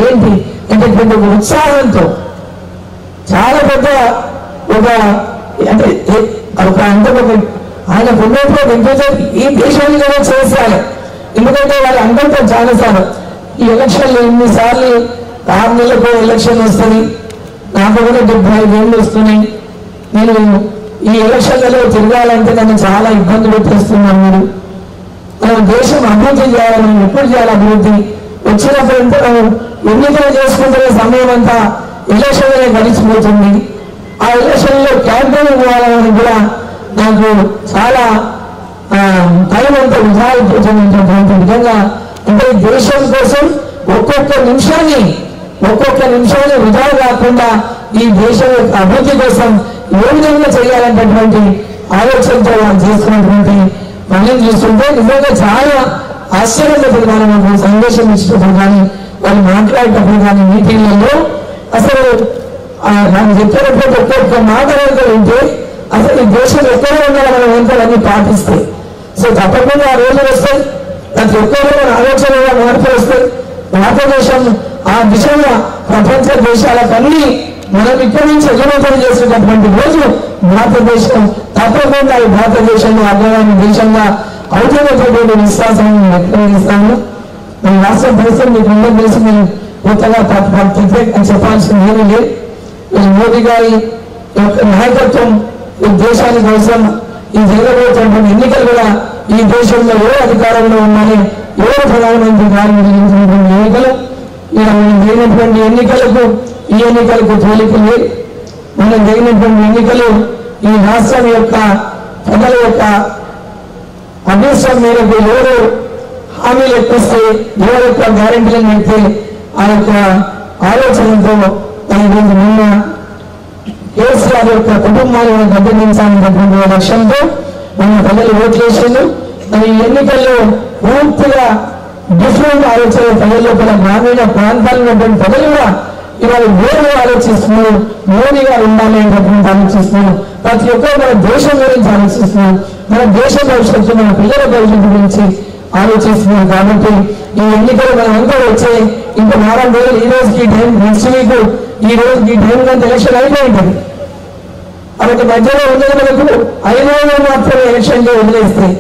S11: ఏంటి అనేటువంటి ఒక ఉత్సాహంతో చాలా పెద్ద ఒక అంటే ఆయన ఉన్నప్పుడు ఎంతసేపు ఈ దేశాన్ని కూడా చేసేయాలి. ఎందుకంటే వాళ్ళు అందరితో చాలాసార్లు ఈ ఎలక్షన్లు ఎన్నిసార్లు 6 నెలలకు ఎలక్షన్ వస్తుంది, నాకు కూడా 75 ఏళ్ళు వస్తున్నాయి. నేను ఈ ఎలక్షన్లలో తిరగాలంటే నన్ను చాలా ఇబ్బంది పెట్టేస్తున్నాను. మీరు మనం దేశం అభివృద్ధి చేయాలి, మనం ఎప్పుడు చేయాలి అభివృద్ధి వచ్చినప్పుడంతా మనం ఎన్నికలు చేసుకుంటున్న సమయం అంతా ఎలక్షన్లనే గడిచిపోతుంది. ఆ ఎలక్షన్లో క్యాంపెయిన్ ఇవ్వాలని కూడా నాకు చాలా టైం అంతా వృధా అయిపోతున్నటువంటి విధంగా అంటే దేశం కోసం ఒక్కొక్క నిమిషాన్ని వృధా కాకుండా ఈ దేశం యొక్క అభివృద్ధి కోసం ఏ విధంగా చేయాలనేటువంటి ఆలోచనతో వాళ్ళు చేస్తున్నటువంటి పనులను చూస్తుంటే నిజంగా చాలా ఆశ్చర్యంగా మనకు సందేశం ఇచ్చినప్పుడు కానీ వాళ్ళు మాట్లాడేటప్పుడు కానీ మీటింగ్లలో అసలు మనం చెప్పినప్పుడు ఒక్కొక్క మాట వింటే అసలు ఈ దేశం ఎక్కడ ఉండాలి మనం వెంటనే పాటిస్తే సో తప్పకుండా ఆ రోజులు వస్తాయి ప్రతి ఒక్కరు మన ఆలోచనగా మార్పులు వస్తాయి భారతదేశం ఆ దిశగా ప్రపంచ దేశాలకన్నీ మనం ఇక్కడి నుంచి ఎగుమతులు చేసేటటువంటి రోజు భారతదేశం తప్పకుండా ఈ భారతదేశంలో అగ్రగామి దేశంగా అవుతున్నటువంటి విశ్వాసాన్ని వ్యక్తమిస్తాను మన రాష్ట్ర పరిస్థితి మీకు అందరూ తెలిసి నేను కొత్తగా ప్రత్యేకంగా చెప్పాల్సింది ఏమీ లేదు మోదీ గారి యొక్క నాయకత్వం ఈ దేశానికి అవసరం ఈ జరగబోతున్నటువంటి ఎన్నికలు కూడా ఈ దేశంలో ఎవరు అధికారంలో ఉన్నారని ఎవరు ప్రధానమంత్రి గారు నిర్వహించినటువంటి ఎన్నికలు ఇలా మనం జరిగినటువంటి ఎన్నికలకు ఈ ఎన్నికలకు పోలిక లేదు మనం జరిగినటువంటి ఎన్నికలు ఈ రాష్ట్రం యొక్క ప్రజల యొక్క అభ్యర్థం మేరకు ఎవరు హామీలు ఎక్కిస్తే ఎవరి యొక్క గ్యారెంటీలను ఎత్తే ఆ యొక్క ఆలోచనతో దాని గురించి నిన్న కేసీఆర్ యొక్క కుటుంబాలను గద్దెదించాలనేటువంటి లక్ష్యంతో మన ప్రజలు ఓట్లు వేసిండు మరి ఎన్నికల్లో పూర్తిగా డిఫరెంట్ ఆలోచన ప్రజల లోపల గ్రామీణ ప్రాంతాల్లో ఉన్నటువంటి ప్రజలు కూడా ఇవాళ వేరు ఆలోచిస్తున్నారు మోదీ గారు ఉండాలి అనేటువంటి ఆలోచిస్తున్నారు ప్రతి ఒక్కరు మన దేశం గురించి ఆలోచిస్తున్నారు మన దేశ భవిష్యత్తు మన పిల్లల భవిష్యత్తు గురించి ఆలోచిస్తున్నారు కాబట్టి ఈ ఎన్నికలు మనం అంతా వచ్చే ఇంకా వారం రోజులు ఈ రోజుకి టైం నెక్స్ట్ వీక్ ఈ రోజుకి టైం కంటే ఎలక్షన్ అయిపోయి ఉంటుంది కాబట్టి మధ్యలో ఉన్నది మనకు 5 రోజులు మాత్రమే ఎలక్షన్లో వదిలేస్తాయి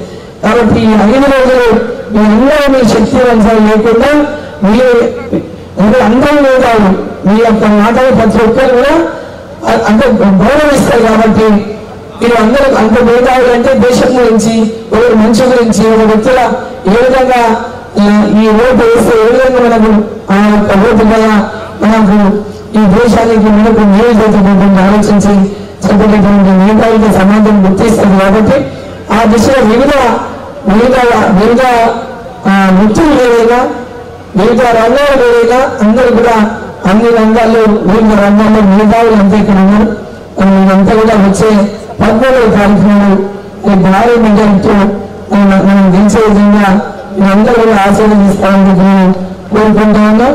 S11: కాబట్టి ఈ 5 రోజులు మీరందరూ మీ శక్తి వంశాలు లేకుండా మీరు అందరూ మేధావులు మీ యొక్క మాటలు ప్రతి ఒక్కరు కూడా అంత గౌరవిస్తారు కాబట్టి మీరు అందరూ అంత మేధావులు అంటే దేశం గురించి ఒక మనిషి గురించి ఒక వ్యక్తుల ఏ విధంగా ఈ ఓటు వేస్తే ఏ విధంగా మనకు ఆ యొక్క ఓటు వల్ల మనకు ఈ దేశానికి మనకు మేలు చేసేటటువంటి ఆలోచించి చెప్పేటటువంటి మేధావులతో సమాజం గుర్తిస్తుంది కాబట్టి ఆ దిశలో వివిధ వృత్తులు ఏదైనా వివిధ రంగాలు ఏదైనా అందరూ కూడా అన్ని రంగాల్లో వివిధ రంగాల్లో మేధావులు అంతా ఇక్కడ ఉన్నారు మీరంతా కూడా వచ్చే 14వ తారీఖున భారీ మెజారిటీతో మనం గెలిచే విధంగా మీరందరూ కూడా ఆశీర్వదిస్తామని నేను కోరుకుంటా ఉన్నా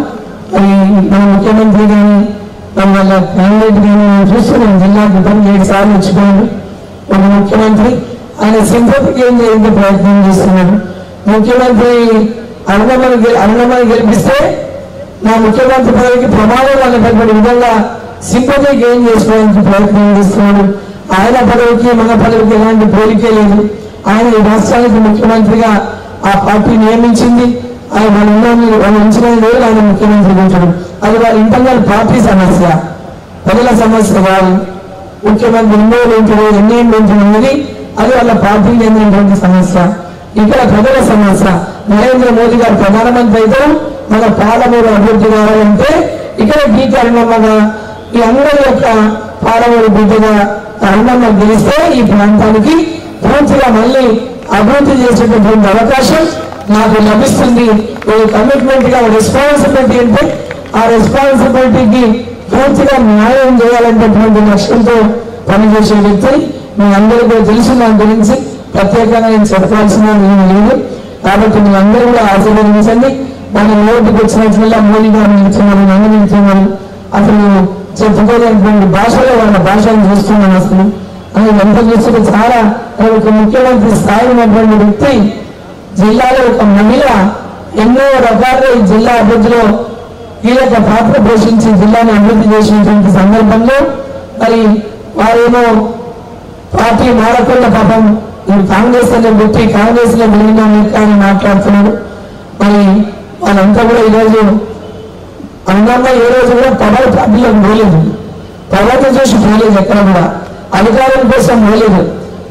S11: మరి మన ముఖ్యమంత్రి కానీ వాళ్ళ క్యాండిడేట్ కానీ చూస్తున్నాం జిల్లాకు 7 సార్లు వచ్చిపోయాడు ఒక ముఖ్యమంత్రి ఆయన సింపతికి ఏం చేయడానికి ప్రయత్నం చేస్తున్నాడు ముఖ్యమంత్రి అన్నమని గెలిపిస్తే నా ముఖ్యమంత్రి పదవికి ప్రమాదం అనేటటువంటి విధంగా సింపతికి ఏం చేసుకోవడానికి ప్రయత్నం చేస్తున్నాడు ఆయన పదవికి మన పదవికి ఎలాంటి పోలికే లేదు ఆయన ఈ రాష్ట్రానికి ముఖ్యమంత్రిగా ఆ పార్టీ నియమించింది ఆయన వాళ్ళు ఉంచిన రోజులు ఆయన ముఖ్యమంత్రి ఉంటాడు అది వాళ్ళ ఇంటర్నల్ పార్టీ సమస్య ప్రజల సమస్య కాదు ముఖ్యమంత్రి ఎన్ని ఏంటి అది వాళ్ళ పార్టీకి చెందినటువంటి సమస్య ఇక్కడ ప్రజల సమస్య నరేంద్ర మోదీ గారు ప్రధానమంత్రి అయితే మన పాలమూరు అభివృద్ధి కావాలంటే ఇక్కడ టీకా అరుణమ్మగా ఈ అందరి యొక్క పాలమూరు బిడ్డగా అరుణమ్మ గెలిస్తే ఈ ప్రాంతానికి పూర్తిగా మళ్ళీ అభివృద్ధి చేసేటటువంటి అవకాశం నాకు లభిస్తుంది కమిట్మెంట్ గా రెస్పాన్సిబిలిటీ అంటే ఆ రెస్పాన్సిబిలిటీకి పూర్తిగా న్యాయం చేయాలనేటువంటి లక్ష్యంతో పనిచేసే వ్యక్తి మీ అందరూ కూడా తెలుసు దాని గురించి ప్రత్యేకంగా నేను చెప్పాల్సిన లేదు కాబట్టి మీ అందరూ కూడా ఆశీర్వదించండి మన నోటికి వచ్చినట్లుగా మోదీ గారు నిలుచున్నారు నన్ను నిలుచున్నారు అసలు చెప్పుకోలేనటువంటి భాషలో వాళ్ళ భాషను చూస్తున్నాను అసలు అని ఎంత చూస్తుంటే చాలా ఒక ముఖ్యమంత్రి స్థాయి ఉన్నటువంటి వ్యక్తి జిల్లాలో ఒక మహిళ ఎన్నో రకాలుగా ఈ జిల్లా అభివృద్ధిలో కీలక పాత్ర పోషించి జిల్లాను అభివృద్ధి చేసినటువంటి సందర్భంలో మరి వారేమో పార్టీ మారకుండా పాపం కాంగ్రెస్ అనే వ్యక్తి కాంగ్రెస్ లో వెళ్ళిన అని మాట్లాడుతున్నాడు మరి వాళ్ళంతా కూడా ఈరోజు అన్నమ్మ ఏ రోజు కూడా పవర్ పార్టీలోకి పోలేదు పవర్ని చూసి పోలేదు ఎక్కడ కూడా అధికారం కోసం పోలేదు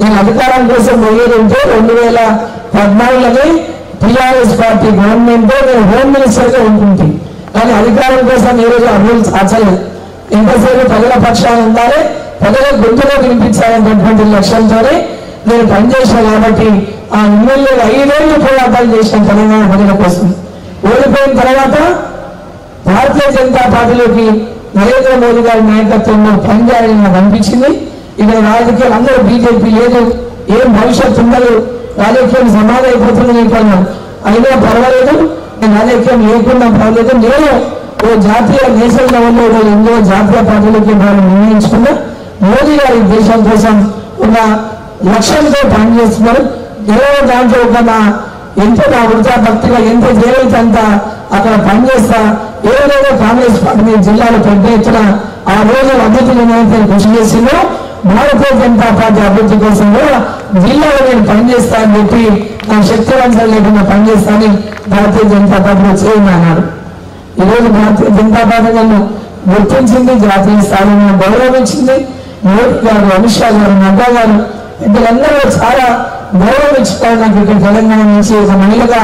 S11: నేను అధికారం కోసం పోయేది ఉంటే 2014లోనే టీఆర్ఎస్ పార్టీ గవర్నమెంట్ నేను హోమ్ మినిస్టర్ గా ఉంటుంది కానీ అధికారం కోసం ఏ రోజు అభివృద్ధి సాచలేదు ఎంతసేపు ప్రజల పక్షాన్ని ఉండాలి ప్రజల గొంతులో వినిపించాలనేటువంటి లక్ష్యంతోనే నేను పనిచేశాను కాబట్టి ఆ ఎమ్మెల్యే 5 ఏళ్ళు పోరాటాలు చేసిన తెలంగాణ ప్రజల కోసం ఓడిపోయిన తర్వాత భారతీయ జనతా పార్టీలోకి నరేంద్ర మోదీ గారి నాయకత్వంలో పనిచేయాలని నాకు అనిపించింది ఇక్కడ రాజకీయాలు అందరూ బీజేపీ లేదు, ఏం భవిష్యత్తు ఉండదు, రాజకీయం సమాధి అయిపోతుంది నీకన్నా, అయినా పర్వాలేదు, నేను రాజకీయం లేకుండా పర్వాలేదు, నేను ఓ జాతీయ నేషనల్ లెవెల్లో ఎన్నో జాతీయ పార్టీలకి వాళ్ళు నిర్ణయించుకున్నా మోదీ గారి దేశం కోసం ఉన్న లక్ష్యంతో పనిచేస్తున్నారు. ఏదో దాంట్లో ఒక ఎంతో నా వృధా భక్తిగా ఎంత చేయలేదు అంత అక్కడ పనిచేస్తా ఏదో కాంగ్రెస్ పార్టీ జిల్లాలో పెద్ద ఎత్తున ఆ రోజు అభివృద్ధి నేను కృషి చేసిందో భారతీయ జనతా పార్టీ అభివృద్ధి కోసం కూడా జిల్లాలో నేను పనిచేస్తా అని చెప్పి నా శక్తివంతాలు లేకుండా పనిచేస్తానని భారతీయ జనతా పార్టీలో చేయమన్నాడు. ఈరోజు భారతీయ జనతా పార్టీ నన్ను గుర్తించింది, జాతీయ స్థాయిలో గౌరవించింది. మోదీ గారు, అమిత్ షా గారు, నడ్డా గారు వీళ్ళందరూ చాలా గౌరవం ఇచ్చుకోవాలి. నాకు ఇక్కడ తెలంగాణ నుంచి ఒక మహిళగా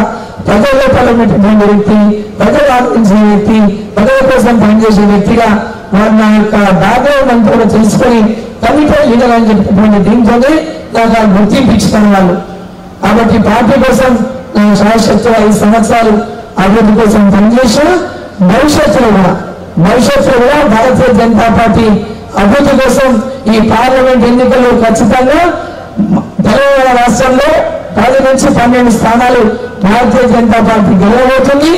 S11: ప్రజల లోపల ఉన్నటువంటి వ్యక్తి, ప్రజలు ఆదరించిన వ్యక్తి, ప్రజల కోసం పనిచేసే వ్యక్తిగా వారు నా యొక్క బ్యాక్గ్రౌండ్ అంతా కూడా తెలుసుకొని కమిటెడ్ లీడర్ అని చెప్పినటువంటి దీంతోనే నాకు ఆ గుర్తింపు ఇచ్చుకున్న వాళ్ళు. కాబట్టి పార్టీ కోసం నేను శాశ్వత 5 సంవత్సరాలు అభివృద్ధి కోసం పనిచేసిన భవిష్యత్తులో కూడా భారతీయ జనతా పార్టీ అభివృద్ధి కోసం ఈ పార్లమెంట్ ఎన్నికల్లో ఖచ్చితంగా తెలంగాణ రాష్ట్రంలో 10 నుంచి 12 స్థానాలు భారతీయ జనతా పార్టీ గెలవబోతుంది.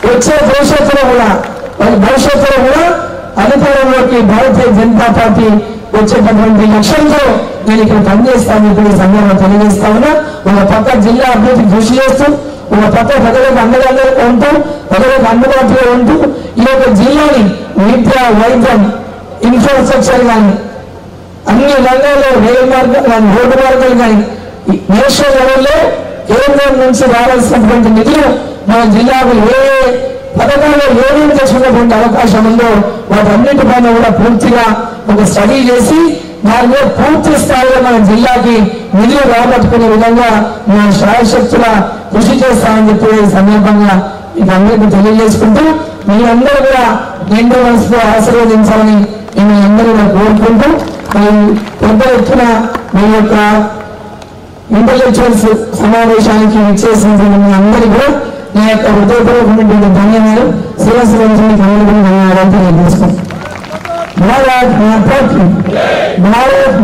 S11: వచ్చే భవిష్యత్తులో కూడా అధికారంలోకి భారతీయ జనతా పార్టీ వచ్చేటటువంటి లక్ష్యంతో నేను ఇక్కడ పనిచేస్తాను. ఇప్పుడు ఈ సందర్భంగా తెలియజేస్తా ఉన్నా. ఒక పక్క జిల్లా అభివృద్ధి కృషి చేస్తూ, ఒక పక్క ప్రజలకు అండగా ఉంటూ, ప్రజలకు అందుబాటులో ఉంటూ ఈ యొక్క జిల్లాని విద్య, వైద్యం, ఇన్ఫ్రాస్ట్రక్చర్ కానీ అన్ని రంగాల్లో రైలు మార్గాలు కానీ రోడ్డు మార్గాలు కానీ నేషనల్ లెవెల్లో కేంద్రం నుంచి రావాల్సినటువంటి నిధులు మన జిల్లాకు ఏ పథకాల్లో ఏమేమి చేసుకున్నటువంటి అవకాశం ఉందో వాటన్నిటిపైన కూడా పూర్తిగా ఒక స్టడీ చేసి దాని మీద పూర్తి స్థాయిలో మన జిల్లాకి నిధులు రాబట్టుకునే విధంగా మన శాయశక్తుల కృషి చేస్తామని చెప్పి ఈ సందర్భంగా మీకు అందరికీ తెలియజేసుకుంటూ మీ అందరూ కూడా నిండు మనసుతో ఆశీర్వదించాలని నేను అందరూ కూడా కోరుకుంటూ పెద్ద ఎత్తున మీ యొక్క ఇంటెలెక్చువల్స్ సమావేశానికి ఇచ్చేసిన మీ అందరికీ కూడా నా యొక్క హృదయపూర్వకమైనటువంటి ధన్యవాదాలు, శిరస్సు ధన్యవాదాలు తెలియజేసుకుంటాను. భారత్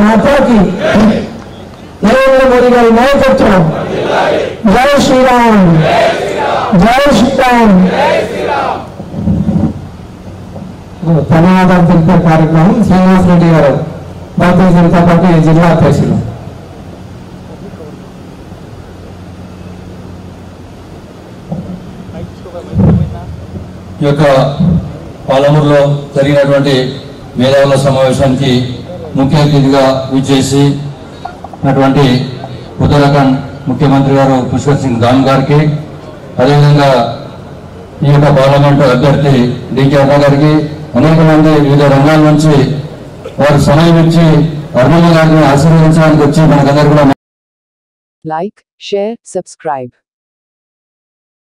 S11: మాతాకి నరేంద్ర మోదీ గారి నాయకత్వం. జై శ్రీరామ్, జై శ్రీరామ్. ధన్యవాదాలు తెలిపే కార్యక్రమం శ్రీనివాస్ రెడ్డి గారు, భారతీయ జనతా పార్టీ జిల్లా అధ్యక్షులు.
S1: ఈ యొక్క పాలమూరులో జరిగినటువంటి మేధావుల సమావేశానికి ముఖ్య అతిథిగా విచ్చేసి అటువంటి ఉత్తరాఖండ్ ముఖ్యమంత్రి గారు పుష్కర్ సింగ్ ధామ్ గారికి, అదేవిధంగా ఈ యొక్క పార్లమెంటు అభ్యర్థి డికే అడ్డా గారికి, అనేక మంది వివిధ రంగాల నుంచి వారు సమయం ఇచ్చి అరుణమ్మ గారిని ఆశీర్వదించడానికి వచ్చి మనకందరూ కూడా
S13: like, share, subscribe.